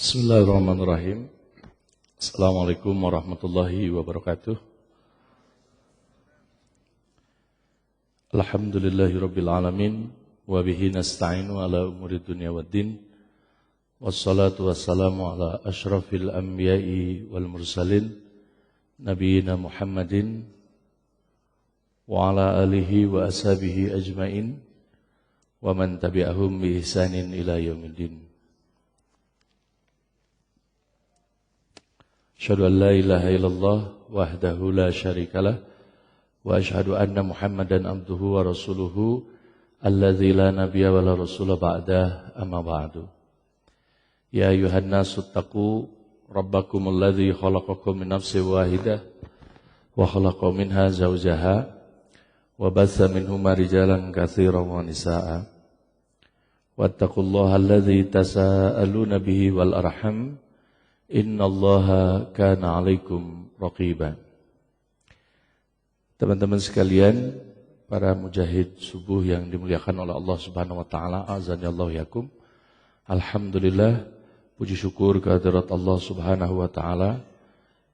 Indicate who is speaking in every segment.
Speaker 1: Bismillahirrahmanirrahim. Assalamualaikum warahmatullahi wabarakatuh. Alhamdulillahirabbil alamin wa bihi nasta'inu ala umuri dunya waddin. Wassalatu wassalamu ala asyrafil anbiya'i wal mursalin nabiyina Muhammadin wa ala alihi wa ashabihi ajmain wa man tabi'ahum bi ihsanin ila yaumiddin. Asyhadu an la ilaha illallah wahdahu la syarikalah wa asyhadu anna Muhammadan abduhu wa rasuluhu alladzi la nabiyya wa la rasula ba'dah amma ba'du. Ya ayuhan nasu taqu rabbakumul ladzi khalaqakum min nafsin wahidah wa khalaqa minha zawjaha wa batha minhuma rijalan katsiran wa nisaa'a wattaqullaha alladzi tasaaluna bihi wal arham innallaha kana 'alaikum raqiba. Teman-teman sekalian, para mujahid subuh yang dimuliakan oleh Allah Subhanahu wa taala, azanillahu yakum. Alhamdulillah, puji syukur kehadirat Allah Subhanahu wa taala,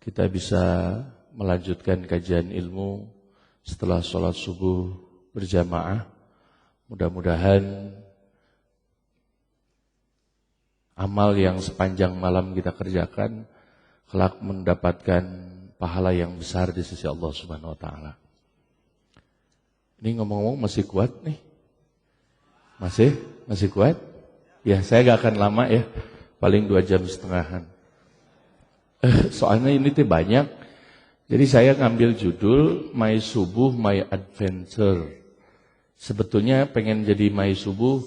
Speaker 1: kita bisa melanjutkan kajian ilmu setelah sholat subuh berjamaah. Mudah-mudahan amal yang sepanjang malam kita kerjakan kelak mendapatkan pahala yang besar di sisi Allah Subhanahu wa taala. Ini ngomong-ngomong masih kuat nih? Masih kuat? Ya, saya gak akan lama ya. Paling 2,5 jam. Soalnya ini tuh banyak. Jadi saya ngambil judul My Subuh, My Adventure. Sebetulnya pengen jadi My Subuh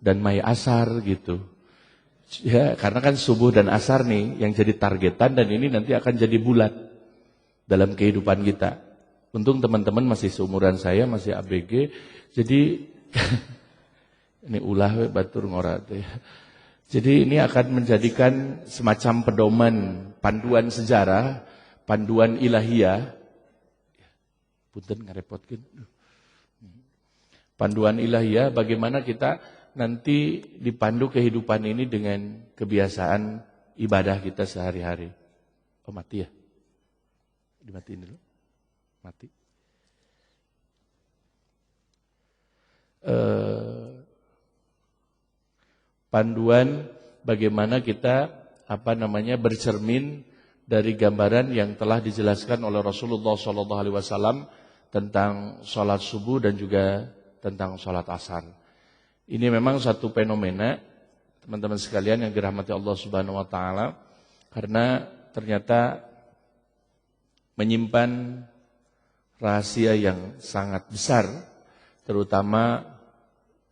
Speaker 1: dan My Asar gitu. Ya, karena kan subuh dan asar nih yang jadi targetan dan ini nanti akan jadi bulat dalam kehidupan kita. Untung teman-teman masih seumuran saya, masih ABG. Jadi ini ulah batur ngorat ya. Jadi ini akan menjadikan semacam pedoman, panduan sejarah, panduan ilahiyah. Punten ngarepotkeun. Panduan ilahiyah bagaimana kita nanti dipandu kehidupan ini dengan kebiasaan ibadah kita sehari-hari. Oh mati ya? Dimatiin dulu. Mati. Panduan bagaimana kita bercermin dari gambaran yang telah dijelaskan oleh Rasulullah SAW tentang sholat subuh dan juga tentang sholat asar. Ini memang satu fenomena teman-teman sekalian yang dirahmati Allah Subhanahu wa taala karena ternyata menyimpan rahasia yang sangat besar terutama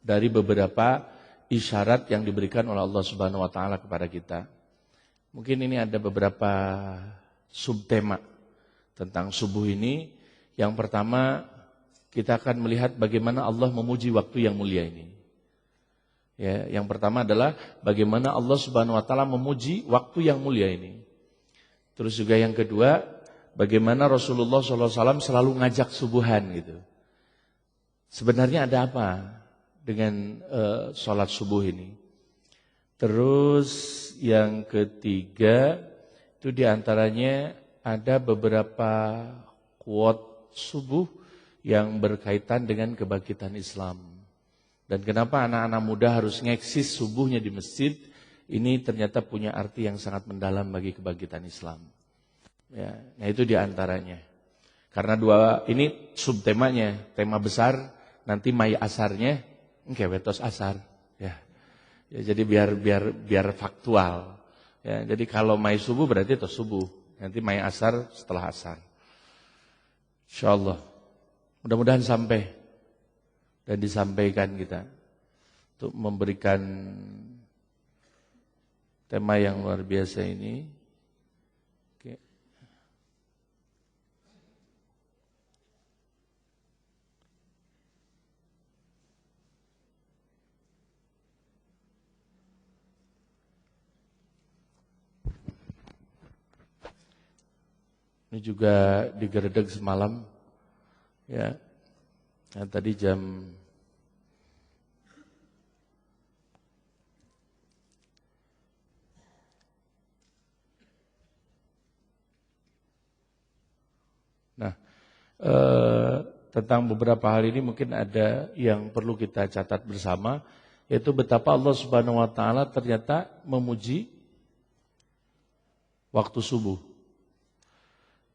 Speaker 1: dari beberapa isyarat yang diberikan oleh Allah Subhanahu wa taala kepada kita. Mungkin ini ada beberapa subtema tentang subuh ini. Yang pertama, kita akan melihat bagaimana Allah memuji waktu yang mulia ini. Ya, yang pertama adalah bagaimana Allah Subhanahu wa taala memuji waktu yang mulia ini. Terus juga yang kedua, bagaimana Rasulullah SAW selalu ngajak subuhan gitu. Sebenarnya ada apa dengan sholat subuh ini? Terus yang ketiga, itu diantaranya ada beberapa quote subuh yang berkaitan dengan kebangkitan Islam. Dan kenapa anak-anak muda harus ngeksis subuhnya di masjid, ini ternyata punya arti yang sangat mendalam bagi kebangkitan Islam. Ya, nah itu diantaranya. Karena ini subtemanya, tema besar, nanti may asarnya, wetos asar. Ya, jadi biar faktual. Ya, jadi kalau may subuh berarti itu subuh, nanti may asar setelah asar. Insyaallah, mudah-mudahan sampai. Dan disampaikan kita untuk memberikan tema yang luar biasa ini. Oke. Ini juga digeredek semalam ya. Nah, tadi jam tentang beberapa hal ini mungkin ada yang perlu kita catat bersama, yaitu betapa Allah Subhanahu wa taala ternyata memuji waktu subuh.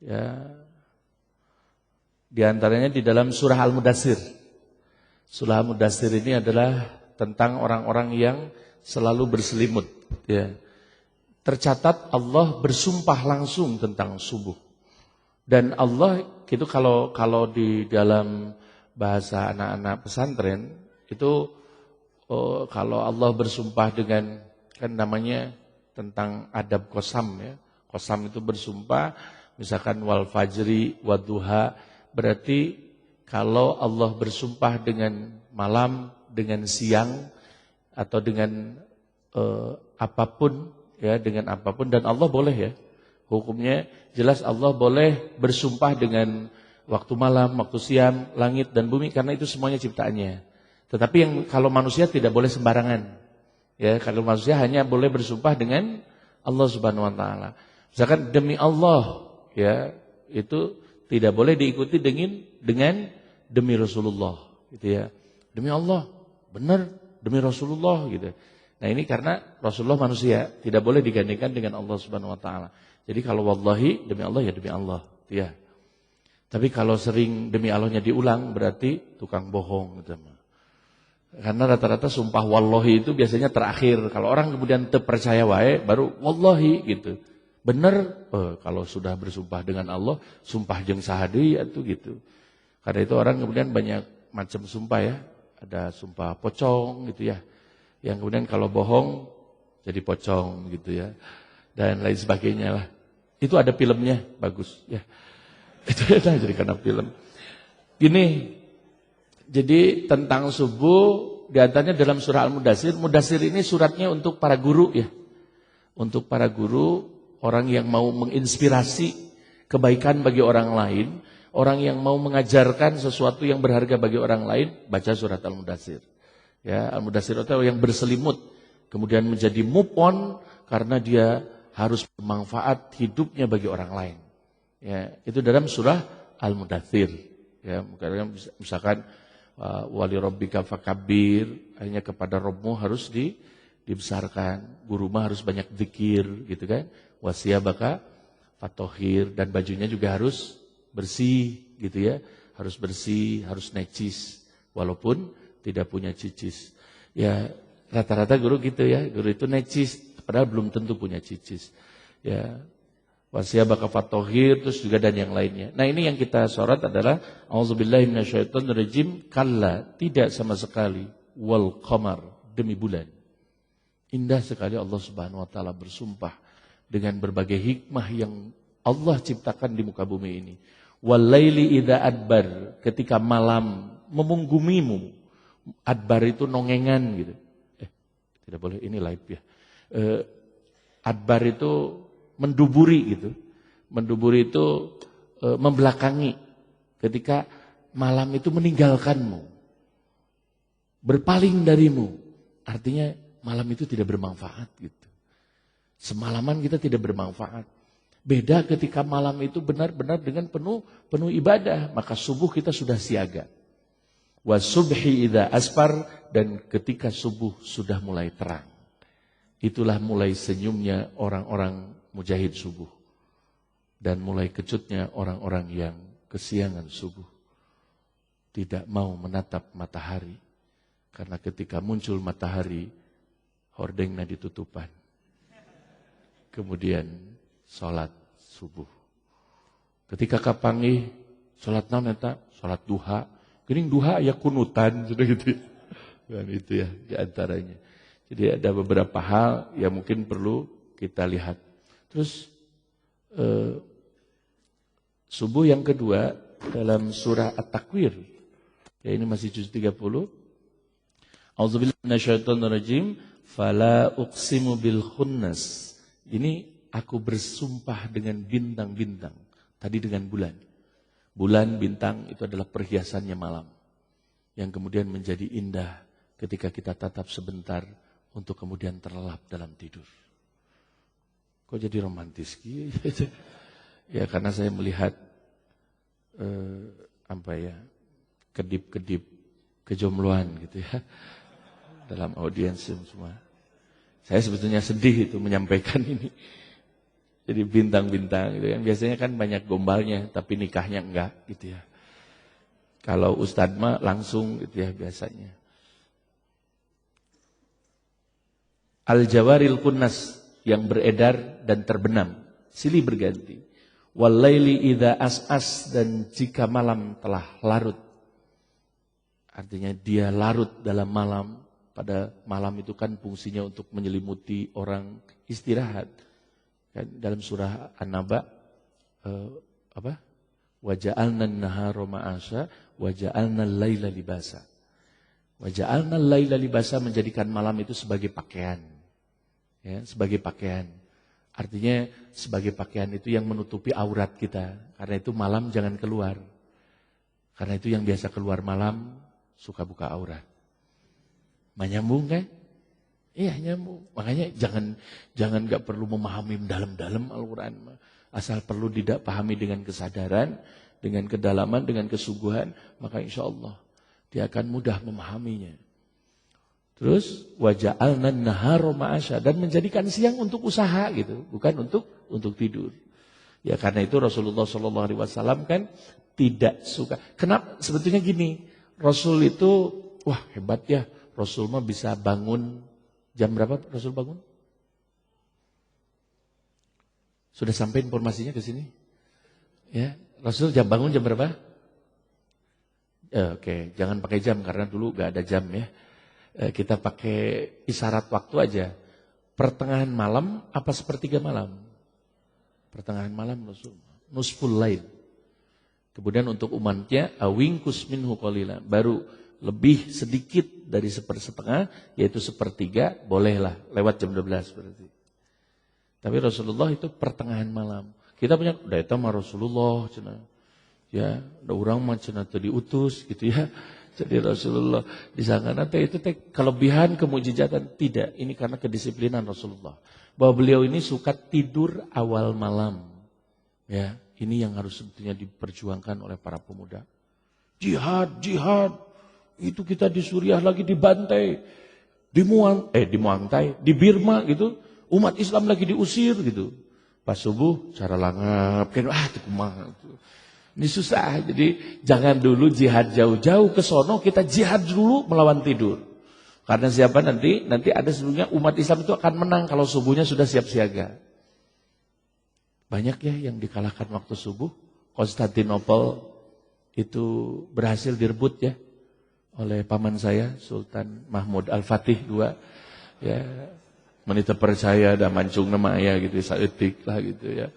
Speaker 1: Ya. Di antaranya di dalam surah Al-Mudatsir. Surah Al-Mudatsir ini adalah tentang orang-orang yang selalu berselimut, ya. Tercatat Allah bersumpah langsung tentang subuh. Dan Allah itu kalau di dalam bahasa anak-anak pesantren itu kalau Allah bersumpah dengan, kan namanya tentang adab qasam, ya. Qasam itu bersumpah, misalkan wal fajri wadduha, berarti kalau Allah bersumpah dengan malam, dengan siang atau dengan apapun, ya, dengan apapun, dan Allah boleh, ya. Hukumnya jelas Allah boleh bersumpah dengan waktu malam, waktu siang, langit dan bumi, karena itu semuanya ciptaannya. Tetapi yang kalau manusia tidak boleh sembarangan. Ya, kalau manusia hanya boleh bersumpah dengan Allah Subhanahu wa taala. Misalkan demi Allah, ya, itu tidak boleh diikuti dengan demi Rasulullah, gitu ya. Demi Allah, benar demi Rasulullah, gitu. Nah, ini karena Rasulullah manusia, tidak boleh digandingkan dengan Allah Subhanahu wa taala. Jadi kalau wallahi demi Allah, ya demi Allah, ya. Tapi kalau sering demi Allahnya diulang berarti tukang bohong, gitu. Karena rata-rata sumpah wallahi itu biasanya terakhir. Kalau orang kemudian terpercaya wae baru wallahi, gitu. Benar, kalau sudah bersumpah dengan Allah, sumpah jeung sahadi itu, gitu. Karena itu orang kemudian banyak macam sumpah, ya. Ada sumpah pocong, gitu ya. Yang kemudian kalau bohong jadi pocong, gitu ya. Dan lain sebagainya lah. Itu ada filmnya, bagus, ya. Itu jadi karena film. Gini, jadi tentang subuh di antaranya dalam surah Al-Mudatsir. Mudatsir ini suratnya untuk para guru, ya. Untuk para guru, orang yang mau menginspirasi kebaikan bagi orang lain, orang yang mau mengajarkan sesuatu yang berharga bagi orang lain, baca surat Al-Mudatsir. Ya, Al-Mudatsir itu yang berselimut, kemudian menjadi move on karena dia harus bermanfaat hidupnya bagi orang lain. Ya, itu dalam surah Al-Mudatsir. Ya, misalkan wali rabbika fakabbir, hanya kepada Rabbmu harus dibesarkan, guru mah harus banyak zikir, gitu kan. Wasiyabaka fatohir, dan bajunya juga harus bersih, gitu ya. Harus bersih, harus necis, walaupun tidak punya cicis. Ya, rata-rata guru gitu, ya. Guru itu necis, padahal belum tentu punya cicis. Ya, wasiyabaka fatohir, terus juga dan yang lainnya. Nah, ini yang kita sorot adalah auzubillahi minasyaitonirrajim, kalla, tidak sama sekali, wal qamar, demi bulan. Indah sekali Allah Subhanahu wa taala bersumpah dengan berbagai hikmah yang Allah ciptakan di muka bumi ini. Walaili idza adbar, ketika malam memunggumimu. Adbar itu nongengan, gitu. Tidak boleh, ini live, ya. Adbar itu menduburi, gitu. Menduburi itu membelakangi. Ketika malam itu meninggalkanmu, berpaling darimu, artinya malam itu tidak bermanfaat, gitu. Semalaman kita tidak bermanfaat. Beda ketika malam itu benar-benar dengan penuh ibadah, maka subuh kita sudah siaga. Wasubhi idza asfar, dan ketika subuh sudah mulai terang. Itulah mulai senyumnya orang-orang mujahid subuh. Dan mulai kecutnya orang-orang yang kesiangan subuh. Tidak mau menatap matahari. Karena ketika muncul matahari, hordengna ditutupan. Kemudian sholat subuh. Ketika kapangi sholat naon eta? Sholat duha. Geuning duha aya kunutan, sudah gitu. Dan itu, ya, di antaranya. Jadi ada beberapa hal yang mungkin perlu kita lihat. Terus subuh yang kedua dalam surah At-Takwir. Ya, ini masih juz 30. A'udzubillahi minasyaitonirrajim. Fala uqsimu bil khunnas. Ini aku bersumpah dengan bintang-bintang. Tadi dengan bulan. Bulan, bintang itu adalah perhiasannya malam. Yang kemudian menjadi indah ketika kita tatap sebentar untuk kemudian terlelap dalam tidur. Kok jadi romantis gitu? Ya, karena saya melihat apa ya, kedip-kedip kejombloan gitu ya dalam audiens semua. Saya sebetulnya sedih itu menyampaikan ini. Jadi bintang-bintang gitu yang biasanya kan banyak gombalnya tapi nikahnya enggak gitu ya. Kalau ustadz mah langsung gitu ya biasanya. Al-jawaril kunnas yang beredar dan terbenam, silih berganti. Walaili idza as'as, dan jika malam telah larut. Artinya dia larut dalam malam. Pada malam itu kan fungsinya untuk menyelimuti orang istirahat. Kan dalam surah An-Naba Waja'alna an-nahara ma'asha waja'alna al-laila libasa. Waja'alna al-laila libasa, menjadikan malam itu sebagai pakaian. Ya, sebagai pakaian. Artinya sebagai pakaian itu yang menutupi aurat kita. Karena itu malam jangan keluar. Karena itu yang biasa keluar malam suka buka aurat. Nyambung kan? Iya nyambung. Makanya jangan gak perlu memahami dalam-dalam Al-Quran. Asal perlu tidak pahami dengan kesadaran, dengan kedalaman, dengan kesungguhan. Maka insya Allah dia akan mudah memahaminya. Terus waja'alna an-nahara ma'asha, dan menjadikan siang untuk usaha gitu, bukan untuk tidur. Ya karena itu Rasulullah SAW kan tidak suka. Kenapa? Sebetulnya gini, Rasul itu wah hebat ya. Rasul mah bisa bangun jam berapa? Rasul bangun? Sudah sampai informasinya ke sini? Ya, Rasul bangun jam berapa? Oke, jangan pakai jam karena dulu gak ada jam ya. Kita pakai isyarat waktu aja. Pertengahan malam apa sepertiga malam? Pertengahan malam Rasul. Nusful lail. Kemudian untuk umatnya awingkus minhu qalila, baru lebih sedikit dari sepersetengah, yaitu sepertiga, bolehlah lewat jam 12 berarti. Tapi Rasulullah itu pertengahan malam. Kita punya udah itu mah Rasulullah cenah. Ya, ada orang mah cenah teu diutus gitu ya. Jadi Rasulullah disangka nanti itu kelebihan kemujizatan, tidak. Ini karena kedisiplinan Rasulullah. Bahwa beliau ini suka tidur awal malam. Ya, ini yang harus sebetulnya diperjuangkan oleh para pemuda. Jihad. Itu kita di Suriah lagi dibantai. Di Muangtai, di Birma gitu. Umat Islam lagi diusir gitu. Pas subuh cara langap kan itu kumaha itu. Ini susah, jadi jangan dulu jihad jauh-jauh ke sono, kita jihad dulu melawan tidur. Karena siapa nanti ada sebelumnya umat Islam itu akan menang kalau subuhnya sudah siap siaga. Banyak ya yang dikalahkan waktu subuh. Konstantinopel itu berhasil direbut ya oleh paman saya Sultan Mahmud Al-Fatih II. Ya, menita percaya dan mancung nama ya gitu, saeutik lah gitu ya.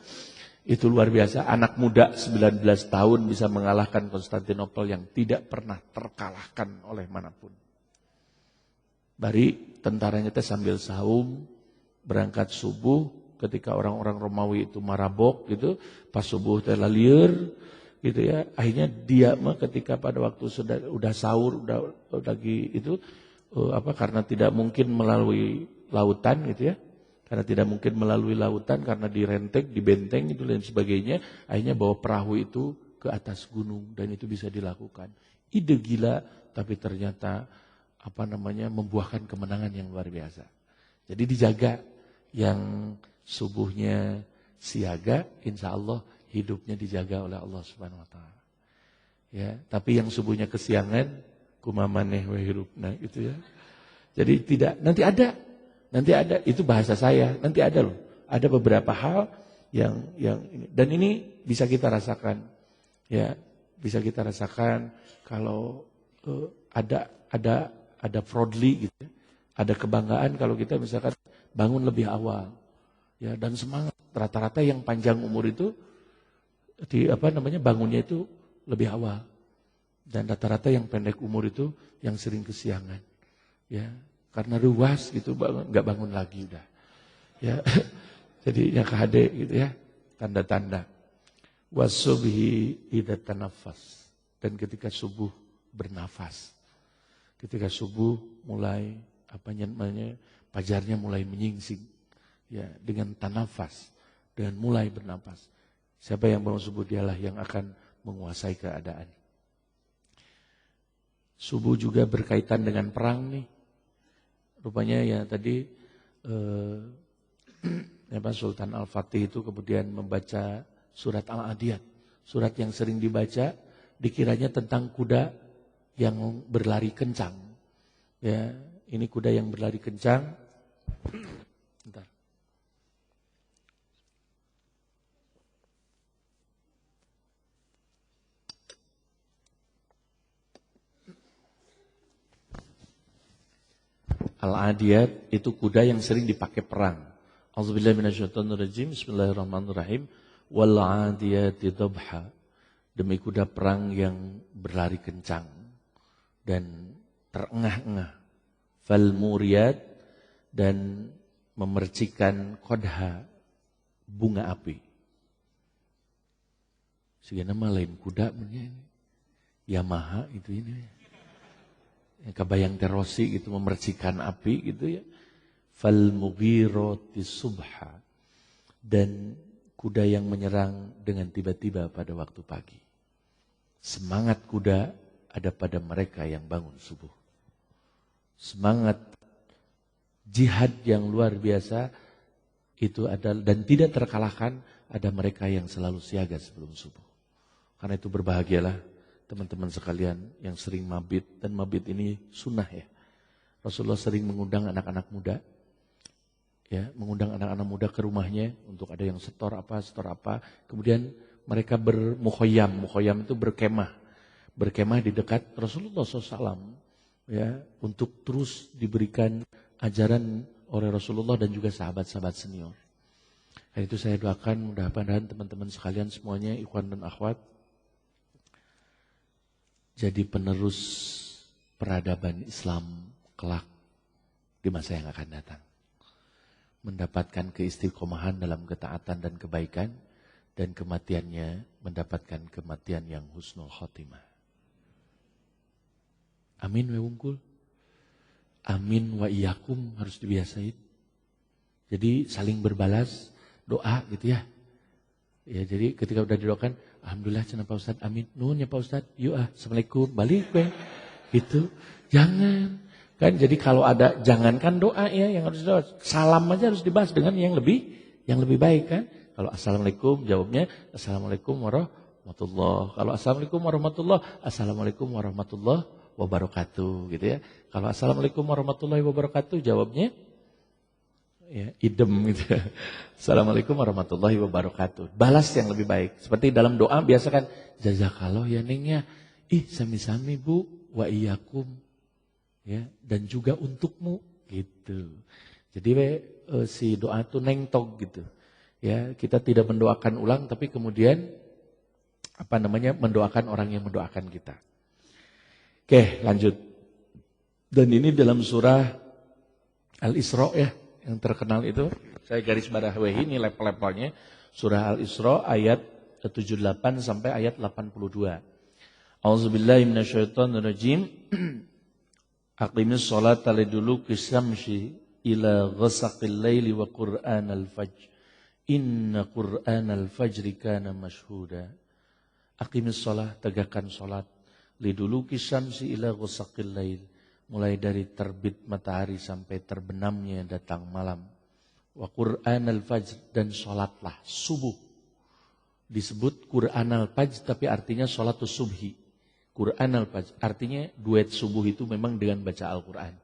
Speaker 1: Itu luar biasa, anak muda 19 tahun bisa mengalahkan Konstantinopel yang tidak pernah terkalahkan oleh manapun. Bari tentaranya teh sambil saum, berangkat subuh, ketika orang-orang Romawi itu marabok gitu, pas subuh teh lieur gitu ya. Akhirnya dia mah ketika pada waktu udah sahur, udah lagi itu karena tidak mungkin melalui lautan gitu ya. Karena tidak mungkin melalui lautan, karena direnteng, dibenteng itu dan sebagainya. Akhirnya bawa perahu itu ke atas gunung dan itu bisa dilakukan. Ide gila, tapi ternyata membuahkan kemenangan yang luar biasa. Jadi dijaga yang subuhnya siaga, insya Allah hidupnya dijaga oleh Allah Subhanahu Wa Taala. Ya, tapi yang subuhnya kesiangan, kumamaneh wahirupna gitu ya. Jadi tidak, nanti ada, itu bahasa saya, nanti ada loh. Ada beberapa hal yang ini. Dan ini bisa kita rasakan. Ya, bisa kita rasakan kalau ada proudly gitu ya. Ada kebanggaan kalau kita misalkan bangun lebih awal. Ya, dan semangat. Rata-rata yang panjang umur itu bangunnya itu lebih awal. Dan rata-rata yang pendek umur itu yang sering kesiangan. Ya. Karena ruas gitu nggak bangun lagi udah. Ya. Jadi yang KHD gitu ya. Tanda-tanda. Wasubhi idza tanaffas. Dan ketika subuh bernafas. Ketika subuh mulai fajarnya mulai menyingsing. Ya, dengan tanafas, dengan mulai bernafas. Siapa yang bangun subuh dialah yang akan menguasai keadaan. Subuh juga berkaitan dengan perang nih. Rupanya ya tadi Sultan Al-Fatih itu kemudian membaca surat Al-Adiyat. Surat yang sering dibaca dikiranya tentang kuda yang berlari kencang. Ya, ini kuda yang berlari kencang. Bentar. Al-Adiyat itu kuda yang sering dipakai perang. Auzubillahi minasyaitonirrajim. Bismillahirrahmanirrahim. Wal-'adiyati dhabha. Demi kuda perang yang berlari kencang dan terengah-engah. Fal-muriyat, dan memercikan qadha, bunga api. Sehingga nama lain kuda ini. Yamaha itu ini. Kebayang terosi gitu, memercikan api gitu ya. Fal-mughirati subha, dan kuda yang menyerang dengan tiba-tiba pada waktu pagi. Semangat kuda ada pada mereka yang bangun subuh. Semangat jihad yang luar biasa itu ada, dan tidak terkalahkan ada mereka yang selalu siaga sebelum subuh. Karena itu berbahagialah teman-teman sekalian yang sering mabit, dan mabit ini sunnah ya. Rasulullah sering mengundang anak-anak muda, ya, mengundang anak-anak muda ke rumahnya untuk ada yang setor apa, kemudian mereka mukhoyam itu berkemah di dekat Rasulullah SAW, ya, untuk terus diberikan ajaran oleh Rasulullah dan juga sahabat-sahabat senior. Dan itu saya doakan mudah-mudahan teman-teman sekalian semuanya, ikhwan dan akhwat, jadi penerus peradaban Islam kelak di masa yang akan datang. Mendapatkan keistiqomahan dalam ketaatan dan kebaikan, dan kematiannya mendapatkan kematian yang husnul khotimah. Amin wa wungkul. Amin wa iyakum, harus dibiasain. Jadi saling berbalas doa gitu ya. Ya, jadi ketika udah didoakan, alhamdulillah cenah Pak Ustadz, amin. Nuhun ya Pak Ustadz, yuk assalamualaikum, balik be. Gitu. Jangan. Kan jadi kalau ada jangankan doa ya yang harus doa. Salam aja harus dibahas dengan yang lebih baik kan. Kalau assalamualaikum jawabnya assalamualaikum warahmatullah. Kalau assalamualaikum warahmatullah, assalamualaikum warahmatullah wabarakatuh gitu ya. Kalau assalamualaikum warahmatullahi wabarakatuh jawabnya ya, idem gitu. Assalamualaikum warahmatullahi wabarakatuh. Balas yang lebih baik. Seperti dalam doa biasa kan, jazakallah ya Neng ya. Sami-sami Bu, wa iyyakum. Ya, dan juga untukmu gitu. Jadi si doa itu nengtog gitu. Ya, kita tidak mendoakan ulang tapi kemudian mendoakan orang yang mendoakan kita. Oke, lanjut. Dan ini dalam surah Al-Isra ya. Yang terkenal itu, saya garis bawahi ini level-levelnya. Surah Al-Isra ayat 78 sampai ayat 82. A'udzubillahi minasyaitonirrajim. Aqimis sholata liduluki syamsi ila ghasaqil laili wa qur'anal fajr. Inna qur'anal fajri kana mashhuda. Aqimis sholat, tegakkan sholat. Liduluki syamsi ila ghasaqil lail. Mulai dari terbit matahari sampai terbenamnya datang malam. Wa Qur'anal fajr, dan sholatlah subuh. Disebut Qur'anal fajr tapi artinya sholatus subhi. Qur'anal fajr artinya duet subuh itu memang dengan baca Al-Quran.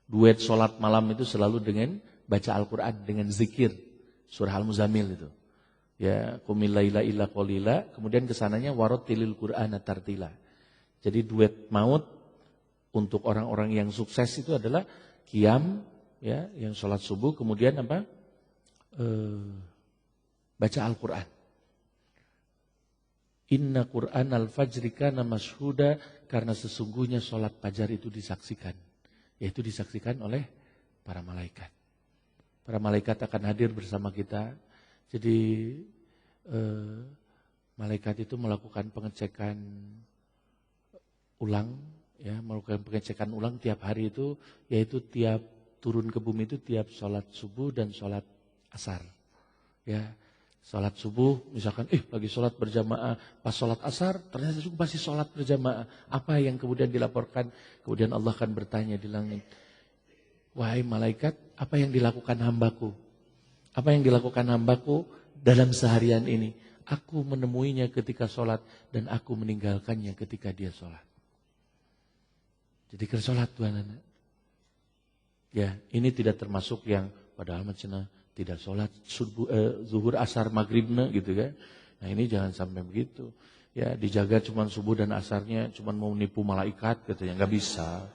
Speaker 1: Duet sholat malam itu selalu dengan baca Al-Quran, dengan zikir. Surah Al-Muzammil itu. Ya, qumil laila illa qalila, kemudian kesananya warattilil Qur'ana tartila. Jadi duet maut untuk orang-orang yang sukses itu adalah qiyam, ya, yang sholat subuh, kemudian baca Al-Quran. Inna Qur'anal fajri kana mashhuda, karena sesungguhnya sholat fajar itu disaksikan. Yaitu disaksikan oleh para malaikat. Para malaikat akan hadir bersama kita. Jadi malaikat itu melakukan pengecekan ulang, ya, melakukan pengecekan ulang tiap hari itu, yaitu tiap turun ke bumi itu tiap sholat subuh dan sholat asar. Ya, Sholat subuh, misalkan, lagi sholat berjamaah, pas sholat asar, ternyata juga masih sholat berjamaah. Apa yang kemudian dilaporkan? Kemudian Allah akan bertanya di langit, wahai malaikat, apa yang dilakukan hambaku? Apa yang dilakukan hambaku dalam seharian ini? Aku menemuinya ketika sholat dan aku meninggalkannya ketika dia sholat. Jadi sholat Tuhan anak. Ya, ini tidak termasuk yang padahal macam tidak sholat zuhur asar maghribnya gitu kan. Nah ini jangan sampai begitu. Ya dijaga cuman subuh dan asarnya cuman mau nipu malaikat katanya, nggak bisa.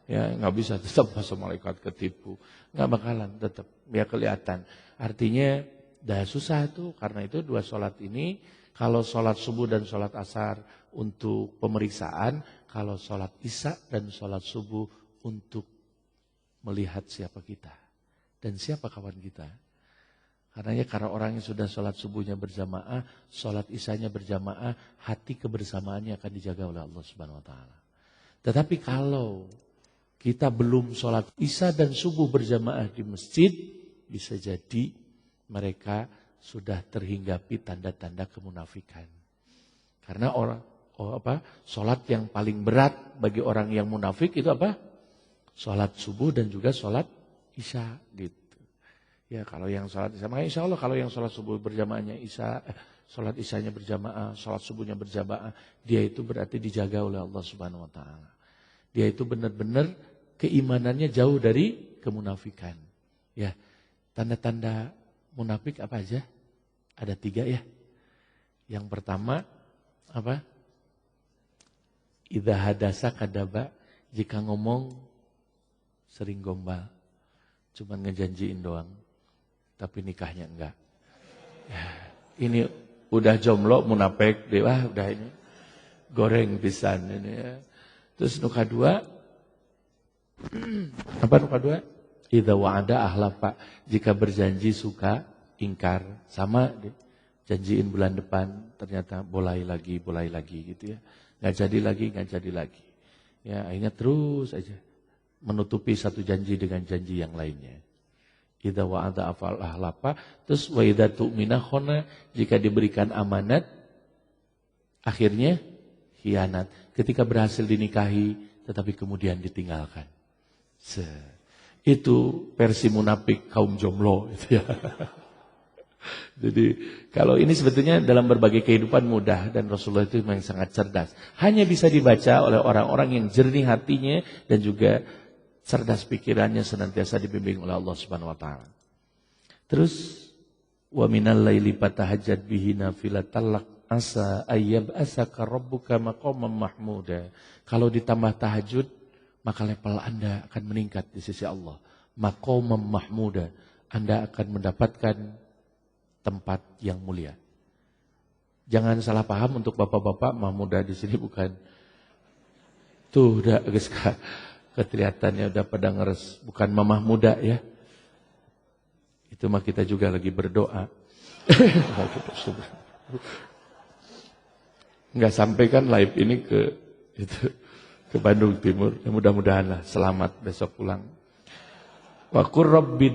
Speaker 1: Ya nggak bisa, tetap masa malaikat ketipu. Nggak bakalan tetap, ya kelihatan. Artinya dah susah tuh, karena itu dua sholat ini, kalau sholat subuh dan sholat asar untuk pemeriksaan, kalau sholat isya dan sholat subuh untuk melihat siapa kita dan siapa kawan kita. Karena orang yang sudah sholat subuhnya berjamaah, sholat isyanya berjamaah, hati kebersamaannya akan dijaga oleh Allah Subhanahu Wa Taala. Tetapi kalau kita belum sholat isya dan subuh berjamaah di masjid, bisa jadi mereka sudah terhinggapi tanda-tanda kemunafikan. Karena sholat yang paling berat bagi orang yang munafik itu apa? Sholat subuh dan juga sholat isya gitu. Ya kalau yang sholat isya, makanya insya Allah kalau yang sholat subuh berjamaahnya isya, sholat isyanya berjamaah, sholat subuhnya berjamaah, dia itu berarti dijaga oleh Allah Subhanahu Wa Taala. Dia itu benar-benar keimanannya jauh dari kemunafikan. Ya, tanda-tanda munafik apa aja? Ada 3 ya. Yang pertama apa? Idza hadasa kadaba, jika ngomong sering gombal, cuman ngejanjiin doang, tapi nikahnya enggak. Ya, ini udah jomblo munafik deh, wah udah ini goreng pisan ini ya. Terus nuka 2, apa nuka 2? Idza wa'ada ahlafa, jika berjanji suka ingkar, sama deh. Janjiin bulan depan ternyata bolai lagi gitu ya. Nggak jadi lagi. Ya akhirnya terus aja menutupi satu janji dengan janji yang lainnya. Idza wa'ada afal ahlafa, terus wa idza tu'mina khona, jika diberikan amanat akhirnya khianat. Ketika berhasil dinikahi tetapi kemudian ditinggalkan. Itu versi munafik kaum jomblo itu ya. Jadi kalau ini sebetulnya dalam berbagai kehidupan mudah, dan Rasulullah itu memang sangat cerdas. Hanya bisa dibaca oleh orang-orang yang jernih hatinya dan juga cerdas pikirannya, senantiasa dibimbing oleh Allah Subhanahu Wa Taala. Terus wa minal laili fatahajjat bihi nafilatan lak asa ayyab asaka rabbuka maqaman mahmuda. Kalau ditambah tahajud, maka level Anda akan meningkat di sisi Allah. Maqaman mahmuda, Anda akan mendapatkan tempat yang mulia. Jangan salah paham untuk bapak-bapak, mahmuda di sini bukan. Tuh udah guys, kelihatannya udah pada ngeres, bukan mamah muda ya. Itu mah kita juga lagi berdoa. Nggak sampai kan live ini ke Bandung Timur. Ya, mudah-mudahan lah selamat besok pulang. Wa qur rabbi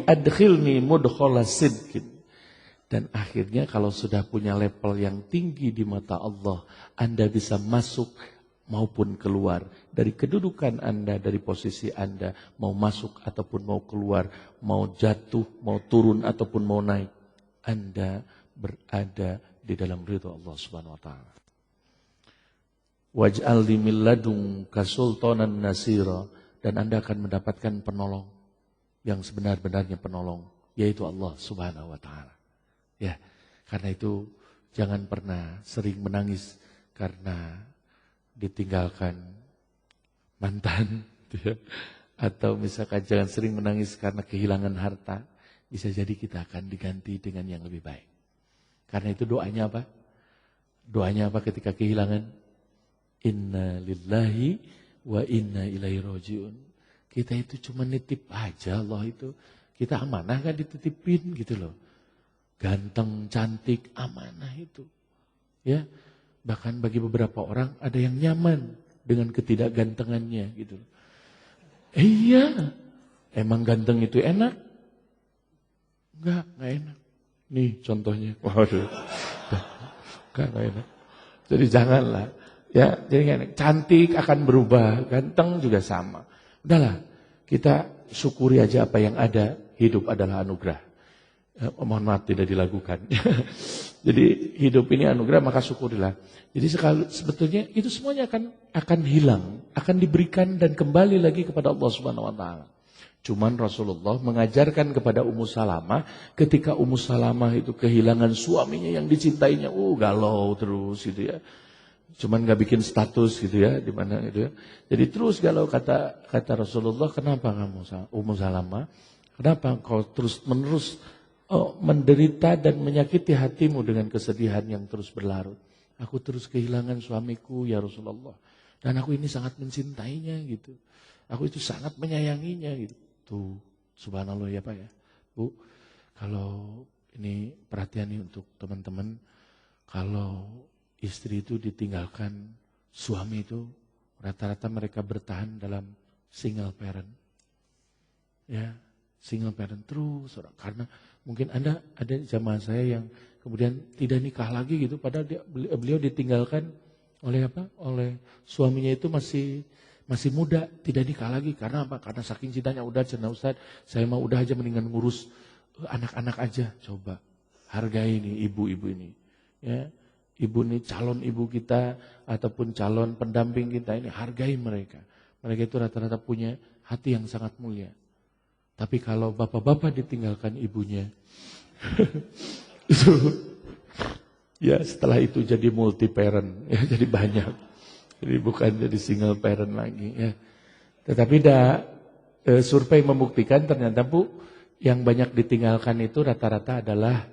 Speaker 1: adkhilni mudkhala sidqin. Dan akhirnya kalau sudah punya level yang tinggi di mata Allah, Anda bisa masuk maupun keluar dari kedudukan Anda, dari posisi Anda, mau masuk ataupun mau keluar, mau jatuh, mau turun ataupun mau naik, Anda berada di dalam ridha Allah Subhanahu Wa Taala. Waj'al li min ladunka sultanan nasira, dan Anda akan mendapatkan penolong yang sebenar-benarnya penolong, yaitu Allah Subhanahu Wa Taala. Ya, karena itu jangan pernah sering menangis karena ditinggalkan mantan, ya. Atau misalkan jangan sering menangis karena kehilangan harta. Bisa jadi kita akan diganti dengan yang lebih baik. Karena itu doanya apa? Doanya apa ketika kehilangan? Inna lillahi wa inna ilaihi rajiun. Kita itu cuma nitip aja, Allah itu. Kita amanah kan dititipin gitu loh. Ganteng, cantik, amanah itu. Ya. Bahkan bagi beberapa orang ada yang nyaman dengan ketidakgantengannya gitu. Iya, emang ganteng itu enak? Enggak enak. Nih contohnya. Waduh. Enggak enak. Jadi janganlah. Ya, jadi gak enak. Cantik akan berubah, ganteng juga sama. Udahlah, kita syukuri aja apa yang ada. Hidup adalah anugerah. Mohon maaf tidak dilakukan. Jadi hidup ini anugerah, maka syukurilah. Jadi sebetulnya itu semuanya akan hilang, akan diberikan dan kembali lagi kepada Allah Subhanahu wa taala. Cuman Rasulullah mengajarkan kepada Ummu Salamah ketika Ummu Salamah itu kehilangan suaminya yang dicintainya, galau terus gitu ya. Cuman nggak bikin status gitu ya di mana gitu ya. Jadi terus galau, kata Rasulullah, "Kenapa kamu Ummu Salamah? Kenapa kau terus-menerus menderita dan menyakiti hatimu dengan kesedihan yang terus berlarut? Aku terus kehilangan suamiku ya Rasulullah. Dan aku ini sangat mencintainya gitu. Aku itu sangat menyayanginya gitu." Tuh, subhanallah ya Pak ya. Bu, kalau ini perhatian nih untuk teman-teman. Kalau istri itu ditinggalkan suami itu, rata-rata mereka bertahan dalam single parent. Ya, single parent terus. Karena mungkin Anda ada jamaah saya yang kemudian tidak nikah lagi gitu, padahal beliau ditinggalkan oleh apa? Oleh suaminya itu masih muda, tidak nikah lagi. Karena apa? Karena saking cintanya, udah cenah Ustaz, saya mau udah aja mendingan ngurus anak-anak aja. Coba hargai ini ibu-ibu ini. Ya, ibu ini calon ibu kita ataupun calon pendamping kita ini, hargai mereka. Mereka itu rata-rata punya hati yang sangat mulia. Tapi kalau bapak-bapak ditinggalkan ibunya, itu ya setelah itu jadi multi parent, ya jadi banyak. Jadi bukan jadi single parent lagi ya. Tetapi survei membuktikan ternyata Bu, yang banyak ditinggalkan itu rata-rata adalah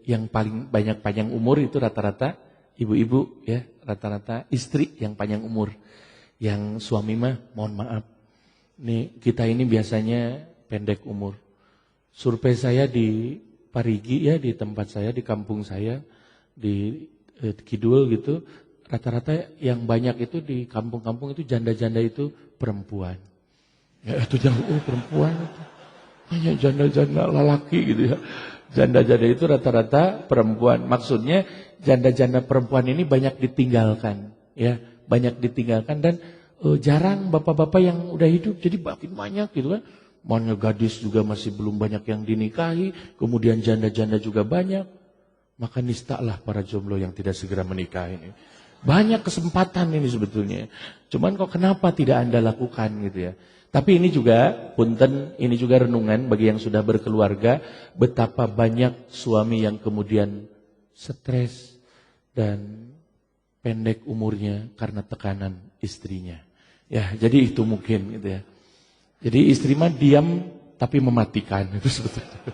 Speaker 1: yang paling banyak panjang umur itu rata-rata ibu-ibu ya, rata-rata istri yang panjang umur. Yang suami mah mohon maaf. Nih, kita ini biasanya pendek umur. Survei saya di Parigi ya, di tempat saya, di kampung saya, di Kidul gitu, rata-rata yang banyak itu di kampung-kampung itu janda-janda itu perempuan. Ya itu perempuan itu. Hanya janda-janda lelaki gitu ya. Janda-janda itu rata-rata perempuan. Maksudnya janda-janda perempuan ini banyak ditinggalkan, ya, banyak ditinggalkan dan jarang bapak-bapak yang udah hidup, jadi makin banyak gitu kan. Maunya gadis juga masih belum banyak yang dinikahi, kemudian janda-janda juga banyak. Maka nistalah para jomblo yang tidak segera menikah ini. Banyak kesempatan ini sebetulnya. Cuman kok kenapa tidak Anda lakukan gitu ya. Tapi ini juga, punten, ini juga renungan bagi yang sudah berkeluarga, betapa banyak suami yang kemudian stres dan pendek umurnya karena tekanan istrinya. Ya, jadi itu mungkin gitu ya. Jadi istri mah diam tapi mematikan itu sebetulnya.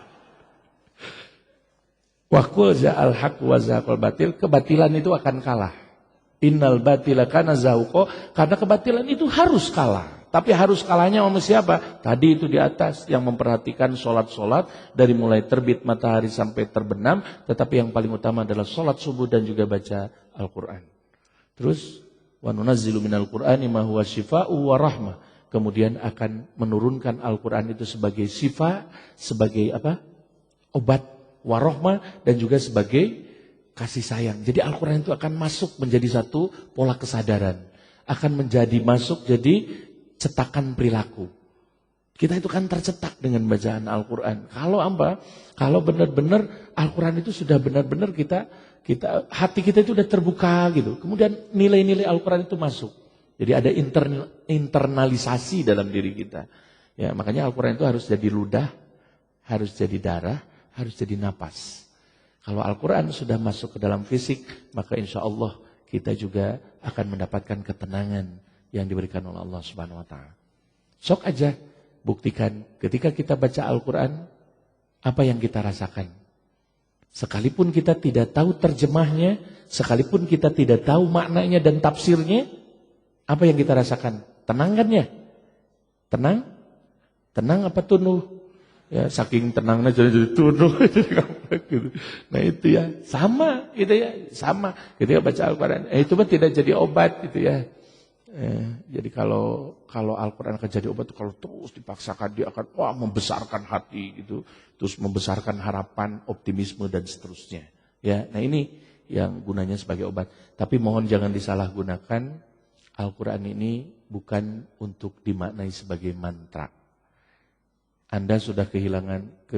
Speaker 1: Wa qul ja'al haq wa zaqal batil, kebatilan itu akan kalah. Innal batila kana zahuqa, karena kebatilan itu harus kalah. Tapi harus kalahnya sama siapa? Tadi itu di atas yang memperhatikan sholat-sholat dari mulai terbit matahari sampai terbenam, tetapi yang paling utama adalah sholat subuh dan juga baca Al-Quran. Terus wa nunazzilu minal Qur'ani ma huwa syifaa'u wa rahmah. Kemudian akan menurunkan Al-Quran itu sebagai syifa, sebagai apa? Obat, warahmah, dan juga sebagai kasih sayang. Jadi Al-Quran itu akan masuk menjadi satu pola kesadaran. Akan menjadi masuk jadi cetakan perilaku. Kita itu kan tercetak dengan bacaan Al-Quran. Kalau apa? Kalau benar-benar Al-Quran itu sudah benar-benar kita hati kita itu sudah terbuka gitu. Kemudian nilai-nilai Al-Quran itu masuk. Jadi ada internalisasi dalam diri kita. Ya, makanya Al-Quran itu harus jadi ludah, harus jadi darah, harus jadi napas. Kalau Al-Quran sudah masuk ke dalam fisik, maka insya Allah kita juga akan mendapatkan ketenangan yang diberikan oleh Allah Subhanahu Wa Taala. Sok aja buktikan ketika kita baca Al-Quran, apa yang kita rasakan. Sekalipun kita tidak tahu terjemahnya, sekalipun kita tidak tahu maknanya dan tafsirnya, apa yang kita rasakan? Tenang kan ya? Tenang? Tenang apa tunuh? Ya, saking tenangnya jadi tunuh. Nah itu ya, sama gitu ya, sama. Ketika baca Al-Quran, itu mah tidak jadi obat gitu ya. Jadi kalau Al-Quran akan jadi obat, kalau terus dipaksakan dia akan membesarkan hati gitu, terus membesarkan harapan, optimisme dan seterusnya. Ya, nah ini yang gunanya sebagai obat. Tapi mohon jangan disalahgunakan. Al-Quran ini bukan untuk dimaknai sebagai mantra. Anda sudah kehilangan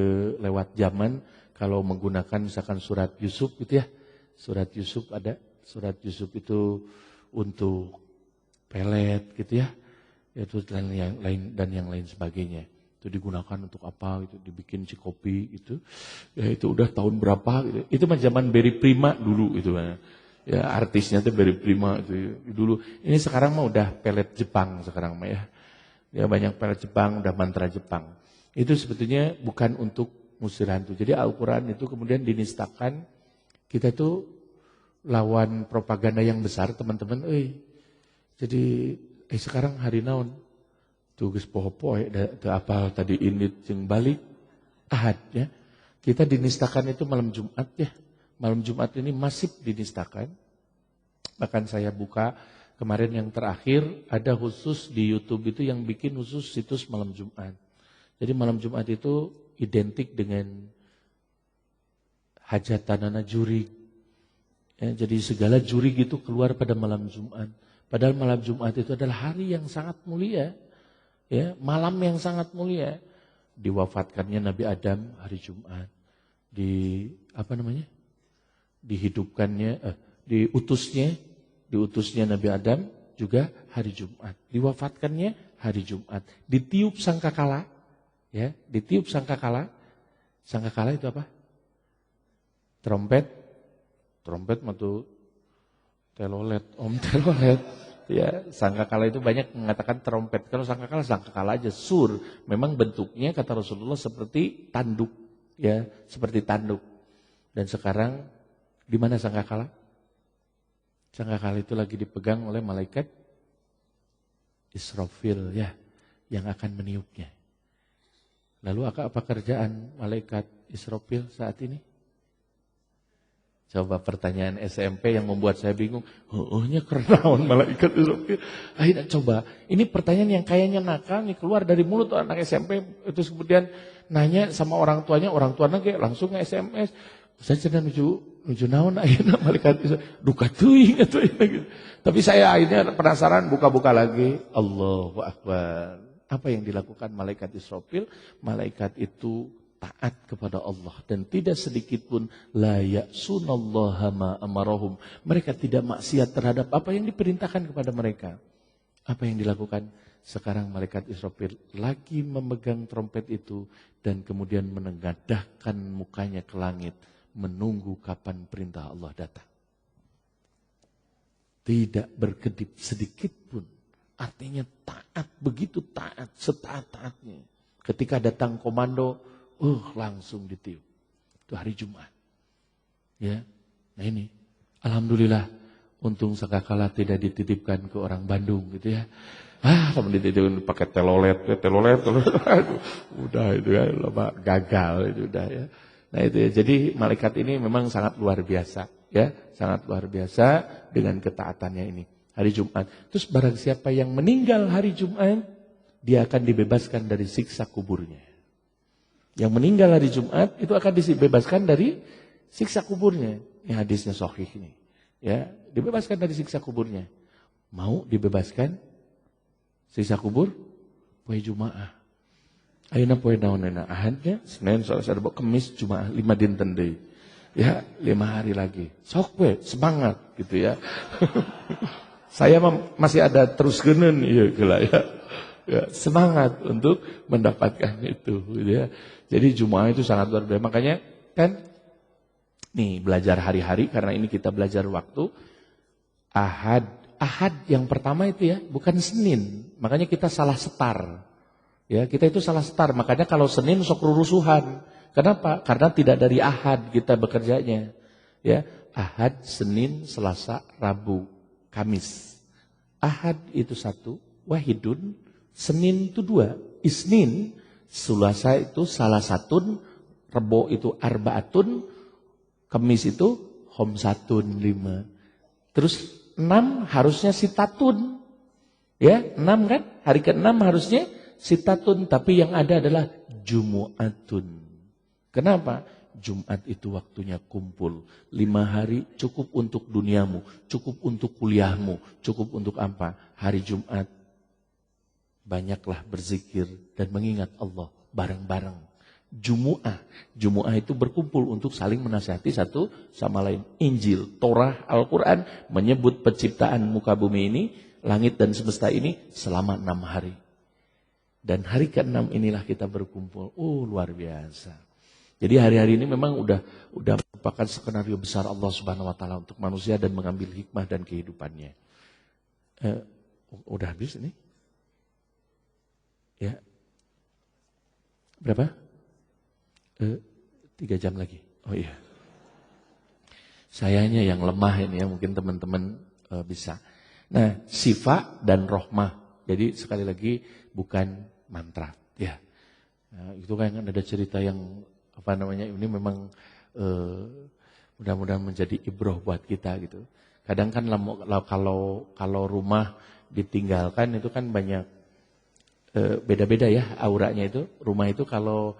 Speaker 1: lewat zaman kalau menggunakan misalkan surat Yusuf gitu ya. Surat Yusuf ada, surat Yusuf itu untuk pelet gitu ya, itu dan yang lain sebagainya. Itu digunakan untuk apa? Itu dibikin cikopi itu, ya itu udah tahun berapa? Gitu. Itu zaman Berry Prima dulu itu, ya artisnya tuh Berry Prima itu dulu. Ini sekarang mah udah pelet Jepang sekarang mah ya, ya banyak pelet Jepang, udah mantra Jepang. Itu sebetulnya bukan untuk ngusir hantu. Jadi Al-Quran itu kemudian dinistakan, kita tuh lawan propaganda yang besar teman-teman. Jadi sekarang hari naon tuh geus poho-poe teu apal tadi ini jeung balik Ahad ya. Kita dinistakan itu malam Jumat ya. Malam Jumat ini masif dinistakan. Bahkan saya buka kemarin yang terakhir ada khusus di YouTube itu yang bikin khusus situs malam Jumat. Jadi malam Jumat itu identik dengan hajatanana jurig. Ya, jadi segala jurig itu keluar pada malam Jumat. Padahal malam Jumat itu adalah hari yang sangat mulia, ya, malam yang sangat mulia. Diwafatkannya Nabi Adam hari Jumat, diutusnya Nabi Adam juga hari Jumat, diwafatkannya hari Jumat. Ditiup sangkakala, ya, ditiup sangkakala. Sangkakala itu apa? Trompet matu. Telolet. Ya, sangkakala itu banyak mengatakan trompet. Kalau sangkakala aja sur. Memang bentuknya kata Rasulullah seperti tanduk, ya, seperti tanduk. Dan sekarang di mana sangkakala? Sangkakala itu lagi dipegang oleh malaikat Israfil, ya, yang akan meniupnya. Lalu apa kerjaan malaikat Israfil saat ini? Coba pertanyaan SMP yang membuat saya bingung. Nya kenaon malaikat Israfil. Akhirnya coba. Ini pertanyaan yang kayaknya nakal nih, keluar dari mulut anak SMP. Terus kemudian nanya sama orang tuanya kayak langsung nge-SMS. Saya sedang nuju naon akhirnya malaikat Israfil. Duka teuing atuh gitu. Tapi saya akhirnya penasaran, buka-buka lagi. Allahu Akbar. Apa yang dilakukan malaikat Israfil? Malaikat itu taat kepada Allah dan tidak sedikit pun la ya'sunallaha ma amarahum. Mereka tidak maksiat terhadap apa yang diperintahkan kepada mereka. Apa yang dilakukan? Sekarang malaikat Israfil lagi memegang trompet itu dan kemudian menengadahkan mukanya ke langit menunggu kapan perintah Allah datang. Tidak berkedip sedikit pun. Artinya taat, begitu taat, setaat-taatnya. Ketika datang komando, langsung ditiup. Itu hari Jumat. Ya. Nah ini, alhamdulillah, untung sangkakala tidak dititipkan ke orang Bandung gitu ya. Sama dititipkan pakai telolet. Udah itu ya, gagal itu udah ya. Nah itu ya. Jadi malaikat ini memang sangat luar biasa, ya, sangat luar biasa dengan ketaatannya ini. Hari Jumat. Terus barang siapa yang meninggal hari Jumat, dia akan dibebaskan dari siksa kuburnya. Yang meninggal hari Jumat itu akan dibebaskan dari siksa kuburnya. Ini hadisnya sahih ini. Ya, dibebaskan dari siksa kuburnya. Mau dibebaskan siksa kubur? Poe Jumaah. Ayeuna poe naonna? Ahadnya Senin, Selasa, Rabu, Kamis, Jumaah, 5 dinten deui. Ya, 5 hari lagi. Sok we, semangat gitu ya. Saya masih ada terus geuneun ieu geula ya. Ya, semangat untuk mendapatkan itu gitu ya. Jadi Jumaah itu sangat luar biasa. Makanya kan nih belajar hari-hari karena ini kita belajar waktu. Ahad yang pertama itu ya, bukan Senin. Makanya kita salah setar. Ya, kita itu salah setar. Makanya kalau Senin sok rurusuhan. Kenapa? Karena tidak dari Ahad kita bekerjanya. Ya, Ahad, Senin, Selasa, Rabu, Kamis. Ahad itu 1, wahidun. Senin itu 2, Isnin, Selasa itu salah satun, Rebo itu arbaatun, Kamis itu homsatun 5. Terus 6 harusnya sitatun. Ya, 6 kan? Hari ke-6 harusnya sitatun, tapi yang ada adalah Jumu'atun. Kenapa? Jumat itu waktunya kumpul. 5 hari cukup untuk duniamu, cukup untuk kuliahmu, cukup untuk apa? Hari Jumat banyaklah berzikir dan mengingat Allah bareng-bareng. Jumu'ah itu berkumpul untuk saling menasihati satu sama lain. Injil, Torah, Al-Quran menyebut penciptaan muka bumi ini, langit dan semesta ini selama 6 hari. Dan hari ke-6 inilah kita berkumpul. Oh, luar biasa. Jadi hari-hari ini memang udah merupakan skenario besar Allah Subhanahu wa taala untuk manusia dan mengambil hikmah dan kehidupannya. Udah habis ini? Ya. Berapa? 3 jam lagi. Oh iya. Sayanya yang lemah ini ya, mungkin teman-teman bisa. Nah, syifa dan rohmah. Jadi sekali lagi bukan mantra, ya. Nah, itu kan ada cerita yang ini memang mudah-mudahan menjadi ibroh buat kita gitu. Kadang kan kalau rumah ditinggalkan itu kan banyak beda-beda ya auranya itu. Rumah itu kalau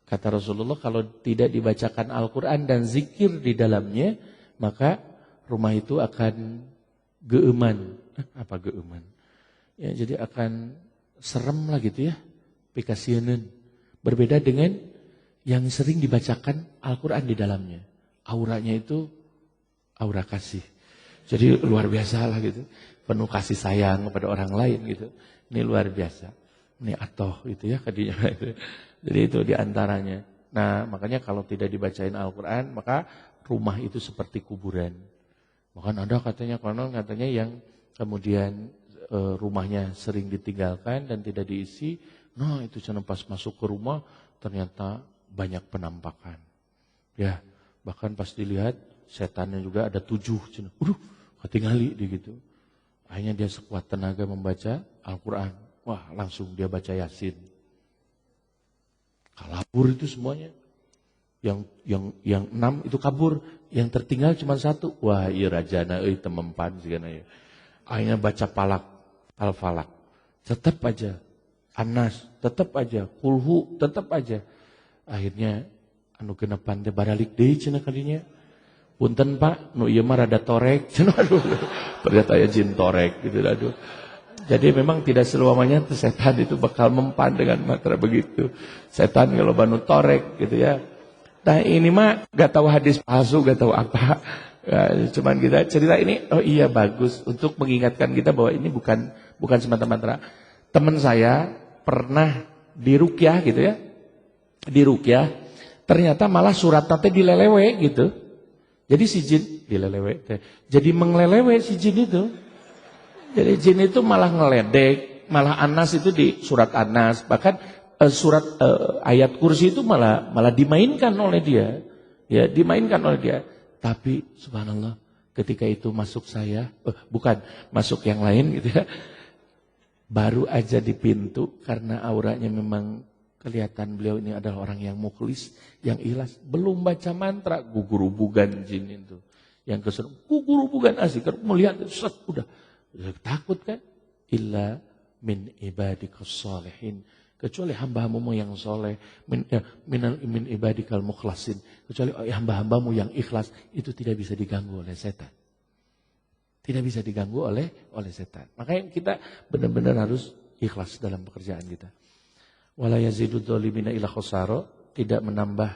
Speaker 1: kata Rasulullah kalau tidak dibacakan Al-Quran dan zikir di dalamnya, maka rumah itu akan geuman. Apa geuman? Ya, jadi akan serem lah gitu ya. Pikasieun. Berbeda dengan yang sering dibacakan Al-Quran di dalamnya. Auranya itu aura kasih. Jadi luar biasa lah gitu. Penuh kasih sayang kepada orang lain gitu. Ini luar biasa. Ini atoh gitu ya kadinya. Jadi itu diantaranya. Nah makanya kalau tidak dibacain Al-Quran maka rumah itu seperti kuburan. Bahkan ada katanya konon katanya yang kemudian rumahnya sering ditinggalkan dan tidak diisi. Nah itu cenah pas masuk ke rumah ternyata banyak penampakan. Ya, bahkan pas dilihat setannya juga ada 7. Ketinggali gitu. Akhirnya dia sekuat tenaga membaca Al-Quran. Wah, langsung dia baca Yasin. Kabur itu semuanya. Yang 6 itu kabur, yang tertinggal cuma 1. Wah, iya rajana temempan sigana ya. Akhirnya baca Palak, Al-Falak. Tetap aja Anas, tetap aja Kulhu, tetap aja. Akhirnya anu genepan teh baralik deui cenah kadinya. Punten Pak, nu ieu mah rada torek cenah aduh. Ternyata aya jin torek gitu aduh. Jadi memang tidak selamanya setan itu bakal mempan dengan mantra begitu. Setan kalau banu torek gitu ya. Nah ini mah gak tahu hadis palsu, gak tahu apa. Ya, cuman kita cerita ini, oh iya bagus untuk mengingatkan kita bahwa ini bukan semata-mata. Teman saya pernah diruqyah gitu ya. Diruqyah, ternyata malah surat tante dilelewe gitu. Jadi si jin dilelewe, jadi menglelewe si jin itu. Jadi jin itu malah ngeledek, malah Anas itu di surat Anas, bahkan surat ayat kursi itu malah dimainkan oleh dia. Ya, dimainkan oleh dia. Tapi subhanallah ketika itu masuk saya, bukan masuk yang lain gitu ya. Baru aja di pintu karena auranya memang kelihatan beliau ini adalah orang yang mukhlis, yang ikhlas. Belum baca mantra, gugurubugan jin itu. Yang keseru, gugurubugan asik. Melihat, set, udah takut kan? Illa min ibadikas sholihin. Kecuali hamba-hambamu yang soleh. Min ibadikal mukhlasin. Kecuali hamba-hambamu yang ikhlas. Itu tidak bisa diganggu oleh setan. Tidak bisa diganggu oleh setan. Makanya kita benar-benar harus ikhlas dalam pekerjaan kita. Wala yazidud dzalimina illa khasara, tidak menambah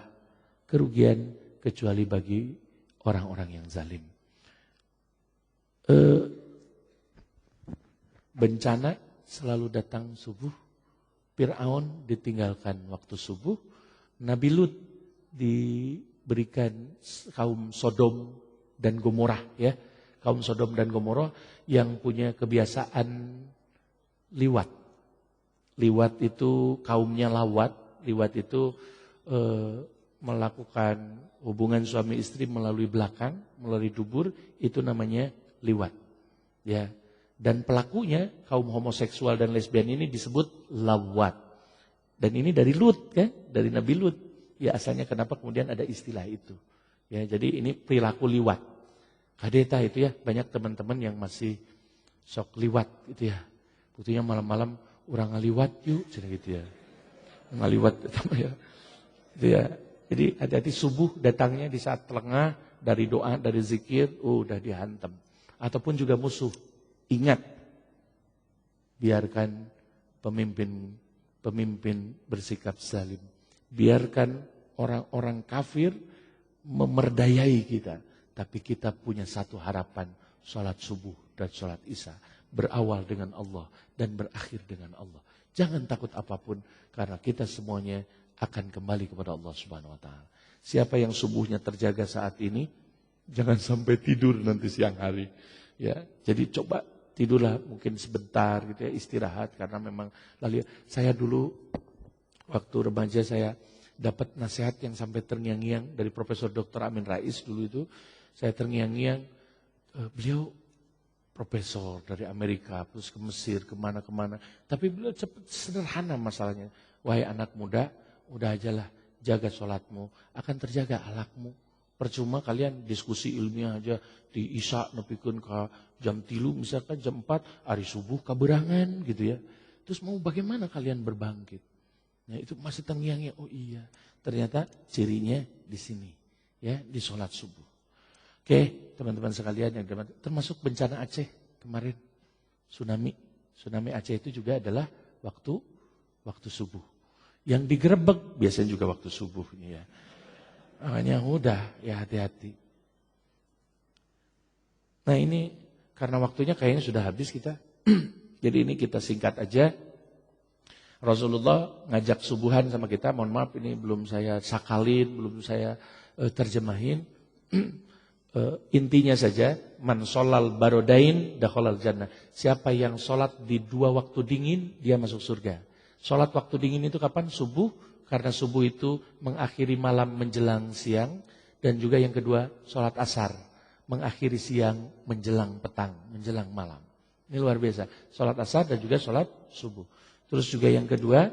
Speaker 1: kerugian kecuali bagi orang-orang yang zalim. Bencana selalu datang subuh. Fir'aun ditinggalkan waktu subuh. Nabi Lut diberikan kaum Sodom dan Gomorrah ya. Kaum Sodom dan Gomorrah yang punya kebiasaan liwat. Liwat itu kaumnya lawat, liwat itu melakukan hubungan suami istri melalui belakang, melalui dubur, itu namanya liwat. Ya. Dan pelakunya kaum homoseksual dan lesbian ini disebut lawat. Dan ini dari Lut kan, dari Nabi Lut. Ya asalnya kenapa kemudian ada istilah itu. Ya, jadi ini perilaku liwat. Kadeta itu ya, banyak teman-teman yang masih sok liwat gitu ya. Buktinya malam-malam orang ngaliwat yuk, cina gitu ya. Ngaliwat ya. Gitu ya. Jadi hati-hati subuh datangnya di saat lengah dari doa, dari zikir, udah dihantam. Ataupun juga musuh. Ingat, biarkan pemimpin bersikap zalim. Biarkan orang-orang kafir memerdayai kita. Tapi kita punya satu harapan, sholat subuh dan sholat isya. Berawal dengan Allah dan berakhir dengan Allah. Jangan takut apapun karena kita semuanya akan kembali kepada Allah Subhanahu wa taala. Siapa yang subuhnya terjaga saat ini, jangan sampai tidur nanti siang hari. Ya, jadi coba tidurlah mungkin sebentar gitu ya, istirahat karena memang lalu saya dulu waktu remaja saya dapat nasihat yang sampai terngiang-ngiang dari Profesor Dr. Amin Rais dulu itu. Saya terngiang-ngiang, beliau profesor dari Amerika, terus ke Mesir, kemana-kemana. Tapi beliau cepat sederhana masalahnya. Wahai anak muda, udah ajalah jaga sholatmu, akan terjaga alakmu. Percuma kalian diskusi ilmiah aja di Isya nepikeun ka jam 3, misalkan jam 4, hari subuh kaberangan gitu ya. Terus mau bagaimana kalian berbangkit? Nah itu masih terngiang-ngiang, oh iya. Ternyata cirinya di sini, ya di sholat subuh. Oke, teman-teman sekalian yang termasuk bencana Aceh kemarin, tsunami Aceh itu juga adalah waktu subuh. Yang digerebek biasanya juga waktu subuh ya. Makanya udah ya hati-hati. Nah ini karena waktunya kayaknya sudah habis kita. Jadi ini kita singkat aja. Rasulullah ngajak subuhan sama kita. Mohon maaf ini belum saya sakalin, belum saya terjemahin. Intinya saja, man sholal barodain dakhalal jannah. Siapa yang sholat di 2 waktu dingin, dia masuk surga. Sholat waktu dingin itu kapan? Subuh, karena subuh itu mengakhiri malam menjelang siang. Dan juga yang kedua, sholat asar, mengakhiri siang menjelang petang, menjelang malam. Ini luar biasa, sholat asar dan juga sholat subuh. Terus juga yang kedua,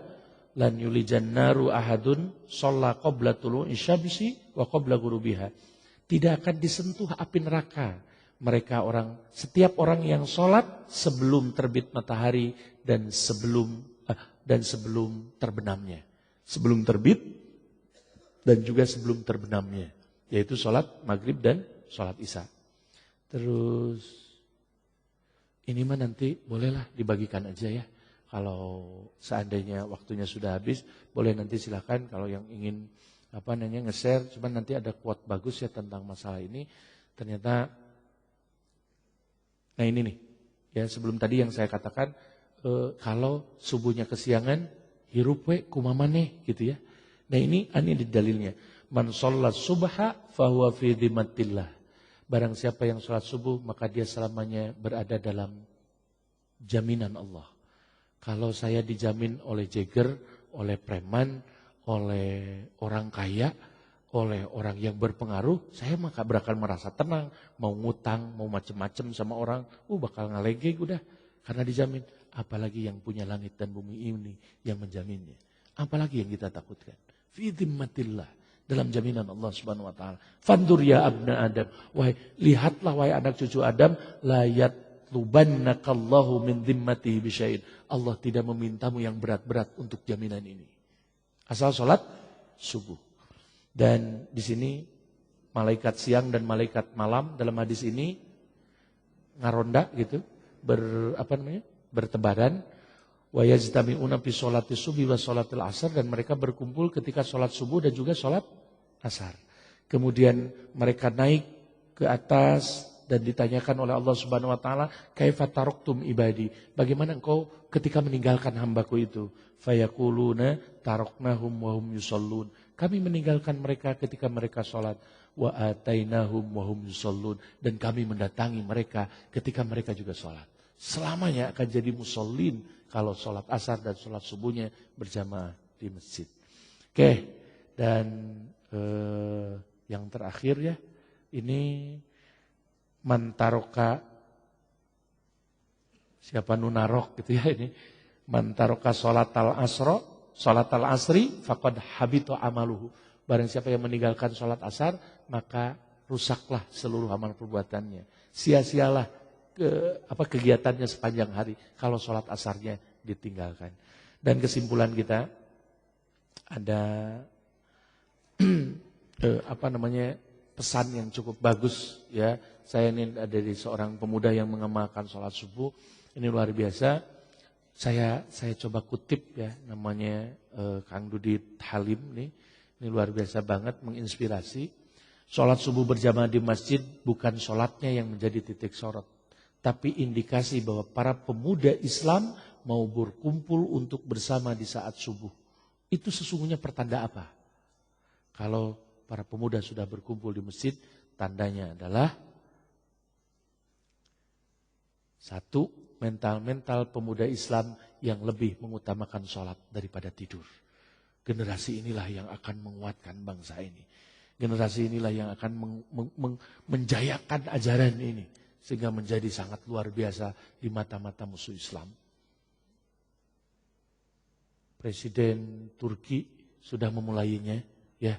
Speaker 1: lan yulijan naru ahadun sholla qabla tulu'i syamsi wa qabla ghurubiha. Tidak akan disentuh api neraka. Setiap orang yang sholat sebelum terbit matahari dan sebelum terbenamnya. Sebelum terbit dan juga sebelum terbenamnya. Yaitu sholat maghrib dan sholat isya. Terus ini mah nanti bolehlah dibagikan aja ya. Kalau seandainya waktunya sudah habis, boleh nanti silakan kalau yang ingin nge-share, cuman nanti ada quote bagus ya tentang masalah ini. Ternyata, nah ini nih, ya sebelum tadi yang saya katakan, kalau subuhnya kesiangan, hirup we kumamane gitu ya. Nah ini di dalilnya, man sholat subha fahuwa fi dhimmatillah. Barang siapa yang sholat subuh, maka dia selamanya berada dalam jaminan Allah. Kalau saya dijamin oleh jeger, oleh preman, oleh orang kaya, oleh orang yang berpengaruh, saya maka bakal merasa tenang. Mau ngutang, mau macem-macem sama orang, bakal ngalege udah. Karena dijamin, apalagi yang punya langit dan bumi ini yang menjaminnya. Apalagi yang kita takutkan. Fi dhimmatillah, dalam jaminan Allah Subhanahu wa taala. Fandur ya abna Adam, lihatlah wahai anak cucu Adam, la yatlubannakallahu min dhimmatihi bisyai'in. Allah tidak memintamu yang berat-berat untuk jaminan ini. Asal sholat subuh. Dan di sini malaikat siang dan malaikat malam dalam hadis ini ngaronda gitu, bertebaran. Wa yajtami'una fi sholati subhi wa sholatil asar, dan mereka berkumpul ketika sholat subuh dan juga sholat asar. Kemudian mereka naik ke atas dan ditanyakan oleh Allah Subhanahu wa taala, "Kaifa taraktum ibadi?" Bagaimana engkau ketika meninggalkan hambaku itu? Fayaquluna taraknahum wa hum yusallun. Kami meninggalkan mereka ketika mereka salat. Wa atainahum wa hum yusallun, dan kami mendatangi mereka ketika mereka juga salat. Selamanya akan jadi musallin kalau salat asar dan salat subuhnya berjamaah di masjid. Oke, dan yang terakhir ya, ini mantaroka, siapa nunarok gitu ya ini, mantaroka sholat al asri faqad habito amaluhu. Barang siapa yang meninggalkan sholat asar, maka rusaklah seluruh amal perbuatannya. Sia-sialah kegiatannya sepanjang hari kalau sholat asarnya ditinggalkan. Dan kesimpulan kita ada pesan yang cukup bagus ya. Saya ini dari seorang pemuda yang mengamalkan sholat subuh, ini luar biasa. Saya coba kutip ya, namanya Kang Dudi Halim nih. Ini luar biasa banget, menginspirasi. Sholat subuh berjamaah di masjid bukan sholatnya yang menjadi titik sorot, tapi indikasi bahwa para pemuda Islam mau berkumpul untuk bersama di saat subuh. Itu sesungguhnya pertanda apa? Kalau para pemuda sudah berkumpul di masjid, tandanya adalah satu, mental pemuda Islam yang lebih mengutamakan sholat daripada tidur. Generasi inilah yang akan menguatkan bangsa ini. Generasi inilah yang akan menjayakan ajaran ini. Sehingga menjadi sangat luar biasa di mata-mata musuh Islam. Presiden Turki sudah memulainya, ya,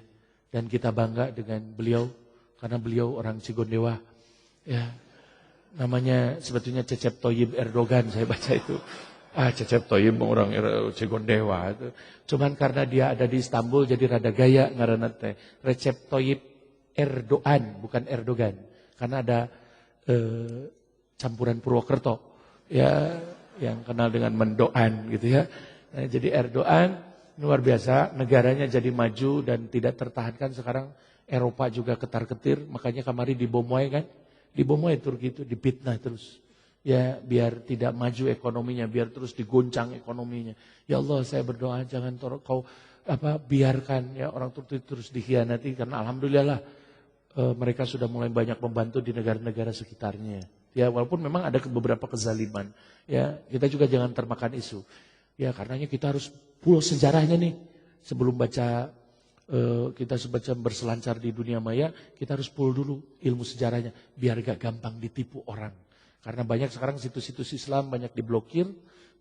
Speaker 1: dan kita bangga dengan beliau karena beliau orang Cigondewa, ya, namanya sebetulnya Recep Tayyip Erdogan, saya baca itu. Recep Tayyip orang Cigondewa itu. Cuman karena dia ada di Istanbul jadi rada gaya ngaranna teh. Recep Tayyip Erdogan, bukan Erdogan, karena ada campuran Purwokerto, ya, yang kenal dengan mendoan gitu ya. Nah, jadi Erdogan luar biasa, negaranya jadi maju dan tidak tertahankan. Sekarang Eropa juga ketar-ketir, makanya kemarin dibomoi kan, dibomoi Turki itu, dipitnah terus. Ya biar tidak maju ekonominya, biar terus digoncang ekonominya. Ya Allah, saya berdoa jangan kau biarkan ya orang Turki terus dikhianati, karena alhamdulillah mereka sudah mulai banyak membantu di negara-negara sekitarnya. Ya walaupun memang ada beberapa kezaliman. Ya kita juga jangan termakan isu. Ya karenanya kita harus pull sejarahnya nih. Sebelum baca kita baca berselancar di dunia maya, kita harus pull dulu ilmu sejarahnya biar gak gampang ditipu orang. Karena banyak sekarang situs-situs Islam banyak diblokir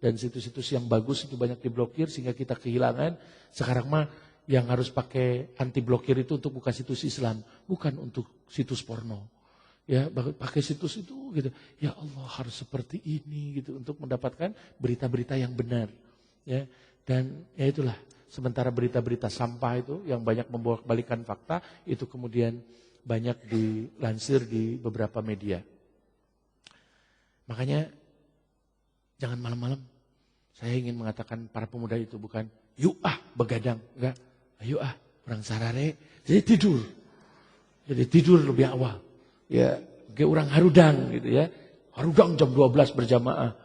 Speaker 1: dan situs-situs yang bagus itu banyak diblokir sehingga kita kehilangan. Sekarang mah yang harus pakai anti blokir itu untuk buka situs Islam, bukan untuk situs porno. Ya, pakai situs itu gitu. Ya Allah, harus seperti ini gitu untuk mendapatkan berita-berita yang benar. Ya, dan ya itulah, sementara berita-berita sampah itu yang banyak membolak-balikan fakta itu kemudian banyak dilansir di beberapa media. Makanya jangan malam-malam. Saya ingin mengatakan para pemuda itu bukan yuk begadang, enggak. Ayo orang sarare jadi tidur. Jadi tidur lebih awal. Ya, ke orang harudang gitu ya. Harudang jam 12 berjamaah.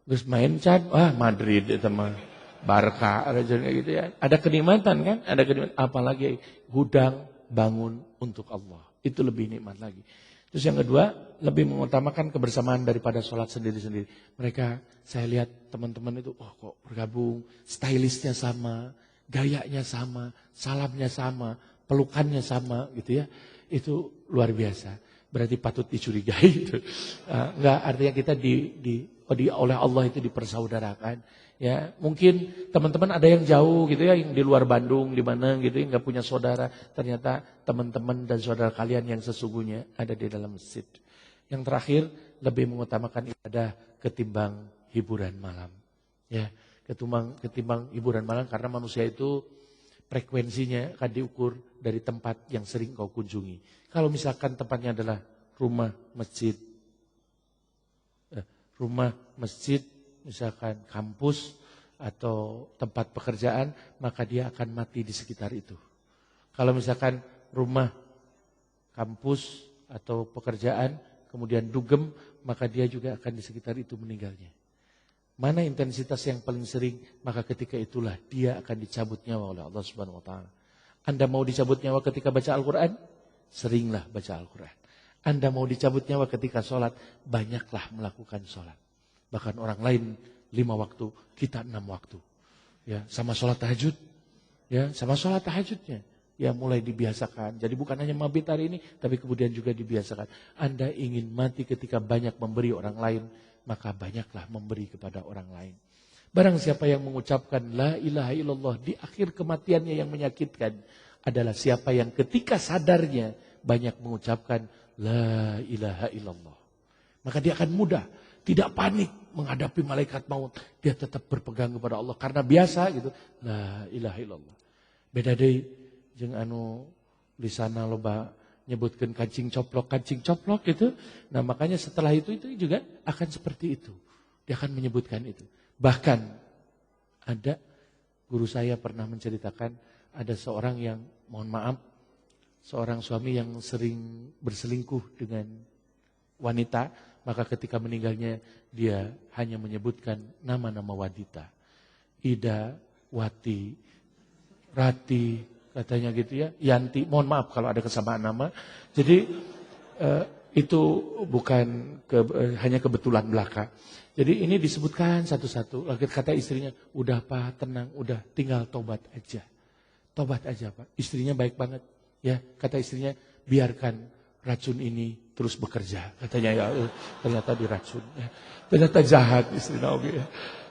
Speaker 1: Terus main can, Madrid itu mah Barca aja gitu ya. Ada kenikmatan kan? Ada kenikmatan, apalagi gudang bangun untuk Allah. Itu lebih nikmat lagi. Terus yang kedua, lebih mengutamakan kebersamaan daripada sholat sendiri-sendiri. Mereka, saya lihat teman-teman itu, kok bergabung, stylistnya sama, gayanya sama, salamnya sama, pelukannya sama gitu ya. Itu luar biasa. Berarti patut dicurigai itu. Enggak, artinya kita oleh Allah itu dipersaudarakan. Ya, mungkin teman-teman ada yang jauh gitu ya, yang di luar Bandung, di mana gitu, yang nggak punya saudara. Ternyata teman-teman dan saudara kalian yang sesungguhnya ada di dalam masjid. Yang terakhir, lebih mengutamakan ibadah ketimbang hiburan malam. Ya, ketimbang hiburan malam, karena manusia itu frekuensinya akan diukur dari tempat yang sering kau kunjungi. Kalau misalkan tempatnya adalah rumah, masjid, misalkan kampus atau tempat pekerjaan, maka dia akan mati di sekitar itu. Kalau misalkan rumah, kampus atau pekerjaan, kemudian dugem, maka dia juga akan di sekitar itu meninggalnya. Mana intensitas yang paling sering, maka ketika itulah dia akan dicabut nyawa oleh Allah Subhanahu wa taala. Anda mau dicabut nyawa ketika baca Al-Qur'an? Seringlah baca Al-Qur'an. Anda mau dicabut nyawa ketika sholat? Banyaklah melakukan sholat. Bahkan orang lain 5 waktu, kita 6 waktu. Ya, sama sholat tahajud. Ya, sama sholat tahajudnya. Ya, mulai dibiasakan. Jadi bukan hanya mabit hari ini, tapi kemudian juga dibiasakan. Anda ingin mati ketika banyak memberi orang lain, maka banyaklah memberi kepada orang lain. Barang siapa yang mengucapkan la ilaha illallah di akhir kematiannya yang menyakitkan adalah siapa yang ketika sadarnya banyak mengucapkan la ilaha illallah. Maka dia akan mudah, tidak panik menghadapi malaikat maut. Dia tetap berpegang kepada Allah karena biasa gitu. La ilaha illallah. Beda deui jeung anu lisana loba nyebutkan kancing coplok gitu. Nah makanya setelah itu juga akan seperti itu. Dia akan menyebutkan itu. Bahkan ada guru saya pernah menceritakan ada seorang yang, mohon maaf, seorang suami yang sering berselingkuh dengan wanita. Maka ketika meninggalnya dia hanya menyebutkan nama-nama wanita. Ida, Wati, Rati, katanya gitu ya, Yanti, mohon maaf kalau ada kesamaan nama. Jadi itu bukan hanya kebetulan belaka. Jadi ini disebutkan satu-satu. Lagi kata istrinya, udah Pak tenang, udah tinggal tobat aja. Tobat aja Pak. Istrinya baik banget. Ya, kata istrinya, biarkan racun ini terus bekerja. Katanya ya, ternyata diracun. Ya. Ternyata jahat istri Naomi. Ya.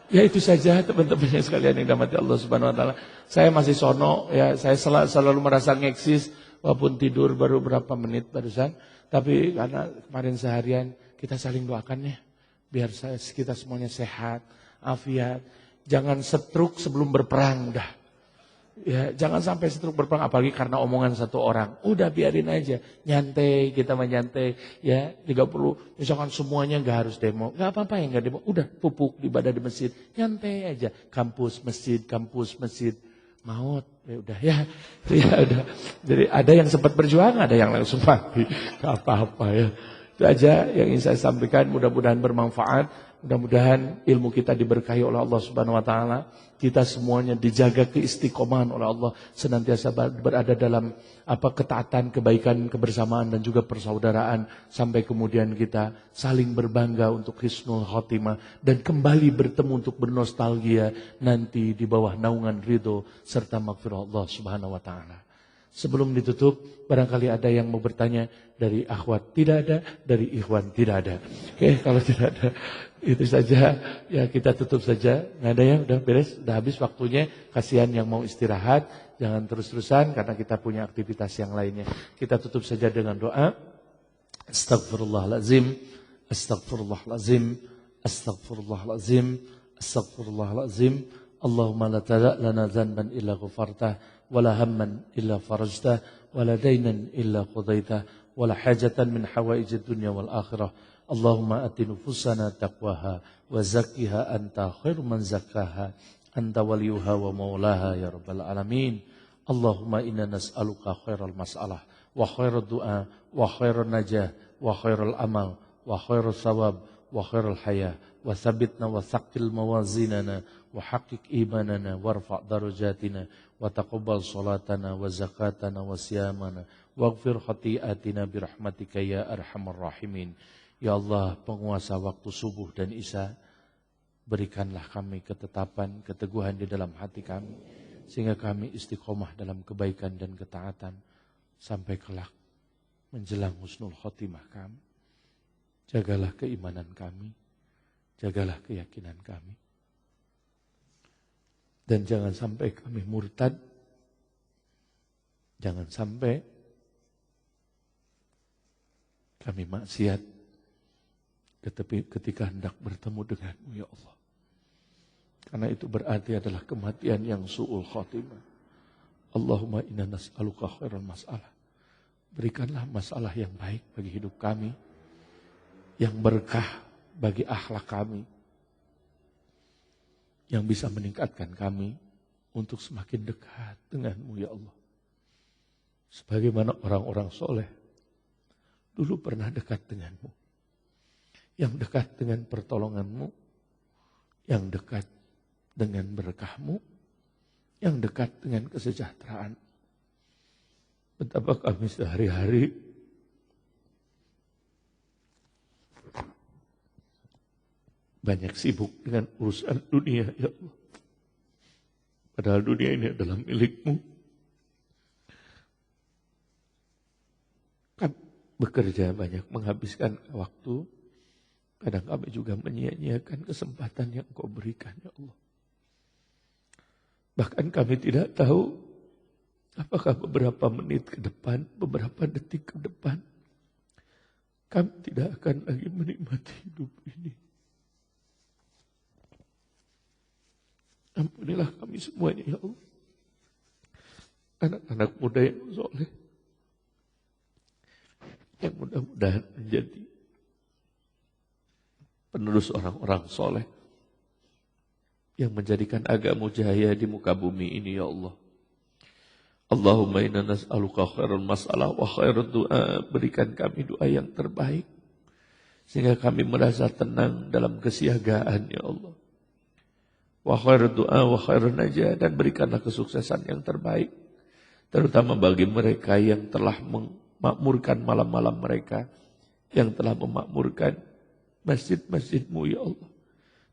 Speaker 1: Ya itu saja teman-teman yang sekalian yang dirahmati Allah Subhanahu wa taala. Saya masih sono ya, saya selalu merasa ngeksis walaupun tidur baru berapa menit barusan, tapi karena kemarin seharian kita saling doakan ya biar kita semuanya sehat, afiat. Jangan stroke sebelum berperang dah. Ya, jangan sampai stroke berperang apalagi karena omongan satu orang. Udah biarin aja, nyantai, kita menyantai ya. 30 misalkan semuanya enggak harus demo. Enggak apa-apa yang enggak demo. Udah pupuk ibadah di masjid, nyantai aja. Kampus masjid. Maut ya udah ya. Ya udah. Jadi ada yang sempat berjuang, ada yang langsung mati. Enggak apa-apa ya. Itu aja yang ingin saya sampaikan, mudah-mudahan bermanfaat. Mudah-mudahan ilmu kita diberkahi oleh Allah Subhanahu wa taala. Kita semuanya dijaga keistiqomahan oleh Allah, senantiasa berada dalam ketaatan, kebaikan, kebersamaan dan juga persaudaraan sampai kemudian kita saling berbangga untuk husnul khotimah dan kembali bertemu untuk bernostalgia nanti di bawah naungan ridho serta maghfirah Allah Subhanahu wa taala. Sebelum ditutup, barangkali ada yang mau bertanya dari akhwat tidak ada, dari ikhwan tidak ada. Oke, kalau tidak ada, itu saja ya kita tutup saja. Nggak ada ya, udah beres, udah habis waktunya. Kasihan yang mau istirahat, jangan terus-terusan karena kita punya aktivitas yang lainnya. Kita tutup saja dengan doa. Astagfirullahalazim, astagfirullahalazim, astagfirullahalazim, astagfirullahalazim. Allahumma la tada' lana dzanban illa ghafartah. ولا هما إلا فرجته ولا دينا إلا قضيته ولا حاجة من حوائج الدنيا والآخرة اللهم آت نفوسنا تقواها وزكها أنت خير من زكاها أنت وليها ومولاها يا رب العالمين اللهم إنا نسألك خير المسألة وخير الدعاء وخير النجاة وخير الأمل وخير الثواب وخير الحياة وثبتنا وثقل موازيننا وحقق إيماننا وارفع درجاتنا وتقبل صلاتنا وزكاتنا وصيامنا واغفر خطيئاتنا برحمتك يا أرحم الراحمين. Ya Allah, penguasa waktu subuh dan isya, berikanlah kami ketetapan, keteguhan di dalam hati kami sehingga kami istiqomah dalam kebaikan dan ketaatan sampai kelak menjelang husnul khotimah kami. Jagalah keimanan kami, jagalah keyakinan kami. Dan jangan sampai kami murtad, jangan sampai kami maksiat ketika hendak bertemu denganmu ya Allah. Karena itu berarti adalah kematian yang su'ul khotimah. Allahumma inna nas'aluka khairal mas'alah. Berikanlah masalah yang baik bagi hidup kami, yang berkah bagi akhlak kami, yang bisa meningkatkan kami untuk semakin dekat denganmu ya Allah. Sebagaimana orang-orang soleh dulu pernah dekat denganmu, yang dekat dengan pertolonganmu, yang dekat dengan berkahmu, yang dekat dengan kesejahteraan. Betapa kami sehari-hari banyak sibuk dengan urusan dunia, ya Allah. Padahal dunia ini adalah milikmu. Kami bekerja banyak, menghabiskan waktu. Kadang kami juga menyia-nyiakan kesempatan yang Kau berikan, ya Allah. Bahkan kami tidak tahu apakah beberapa menit ke depan, beberapa detik ke depan, kami tidak akan lagi menikmati hidup ini. Ampunilah kami semuanya ya Allah. Anak-anak muda yang soleh, yang mudah-mudahan menjadi penerus orang-orang soleh, yang menjadikan agama jaya di muka bumi ini ya Allah. Allahumma inna nas'aluka khairul mas'alah wa khairul du'a. Berikan kami doa yang terbaik, sehingga kami merasa tenang dalam kesiagaan ya Allah. Wa khairul du'a wa khairul najah. Dan berikanlah kesuksesan yang terbaik, terutama bagi mereka yang telah memakmurkan malam-malam mereka, yang telah memakmurkan masjid-masjid-Mu ya Allah.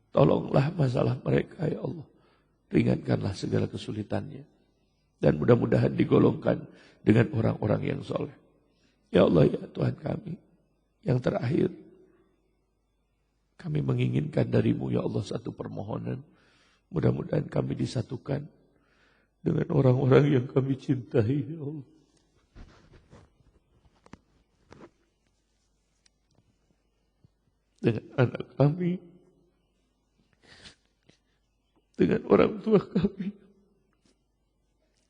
Speaker 1: Tolonglah masalah mereka ya Allah. Ringankanlah segala kesulitannya. Dan mudah-mudahan digolongkan dengan orang-orang yang soleh. Ya Allah ya Tuhan kami, yang terakhir, kami menginginkan dari-Mu ya Allah satu permohonan. Mudah-mudahan kami disatukan dengan orang-orang yang kami cintai ya Allah. Dengan anak kami, dengan orang tua kami,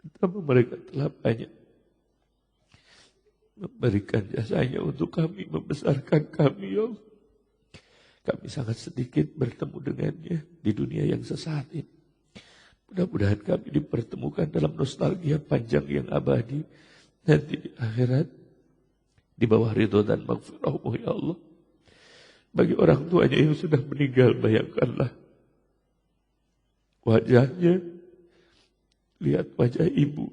Speaker 1: betapa mereka telah banyak memberikan jasanya untuk kami, membesarkan kami ya Allah. Kami sangat sedikit bertemu dengannya di dunia yang sesaat ini. Mudah-mudahan kami dipertemukan dalam nostalgia panjang yang abadi nanti di akhirat, di bawah ridho dan maghfirah-Mu ya Allah. Bagi orang tuanya yang sudah meninggal, bayangkanlah wajahnya, lihat wajah ibu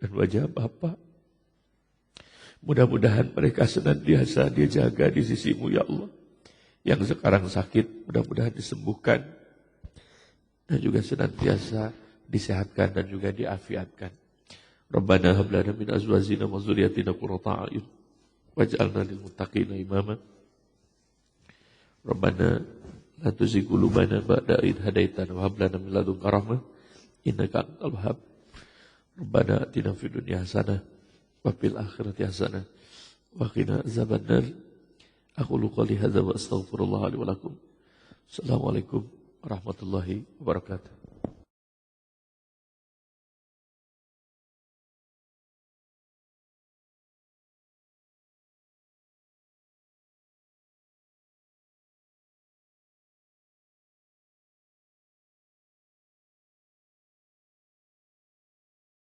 Speaker 1: dan wajah bapak. Mudah-mudahan mereka senantiasa dia jaga di sisi-Mu ya Allah. Yang sekarang sakit, mudah-mudahan disembuhkan. Dan juga senantiasa disehatkan dan juga diafiatkan. Rabbana hab lana min azwajina wa dzurriyyatina qurrata a'yun waj'alna lil muttaqina imama. Rabbana la tuzigh qulubana ba'da idh hadaitana wa hab lana min ladunka rahmah innaka antal wahhab. Rabbana atina fid dunya hasanah wa fil akhirati hasanah wa qina azabannar. Aqulu qouli hadza wa astaghfirullah li wa lakum. Assalamualaikum warahmatullahi wabarakatuh.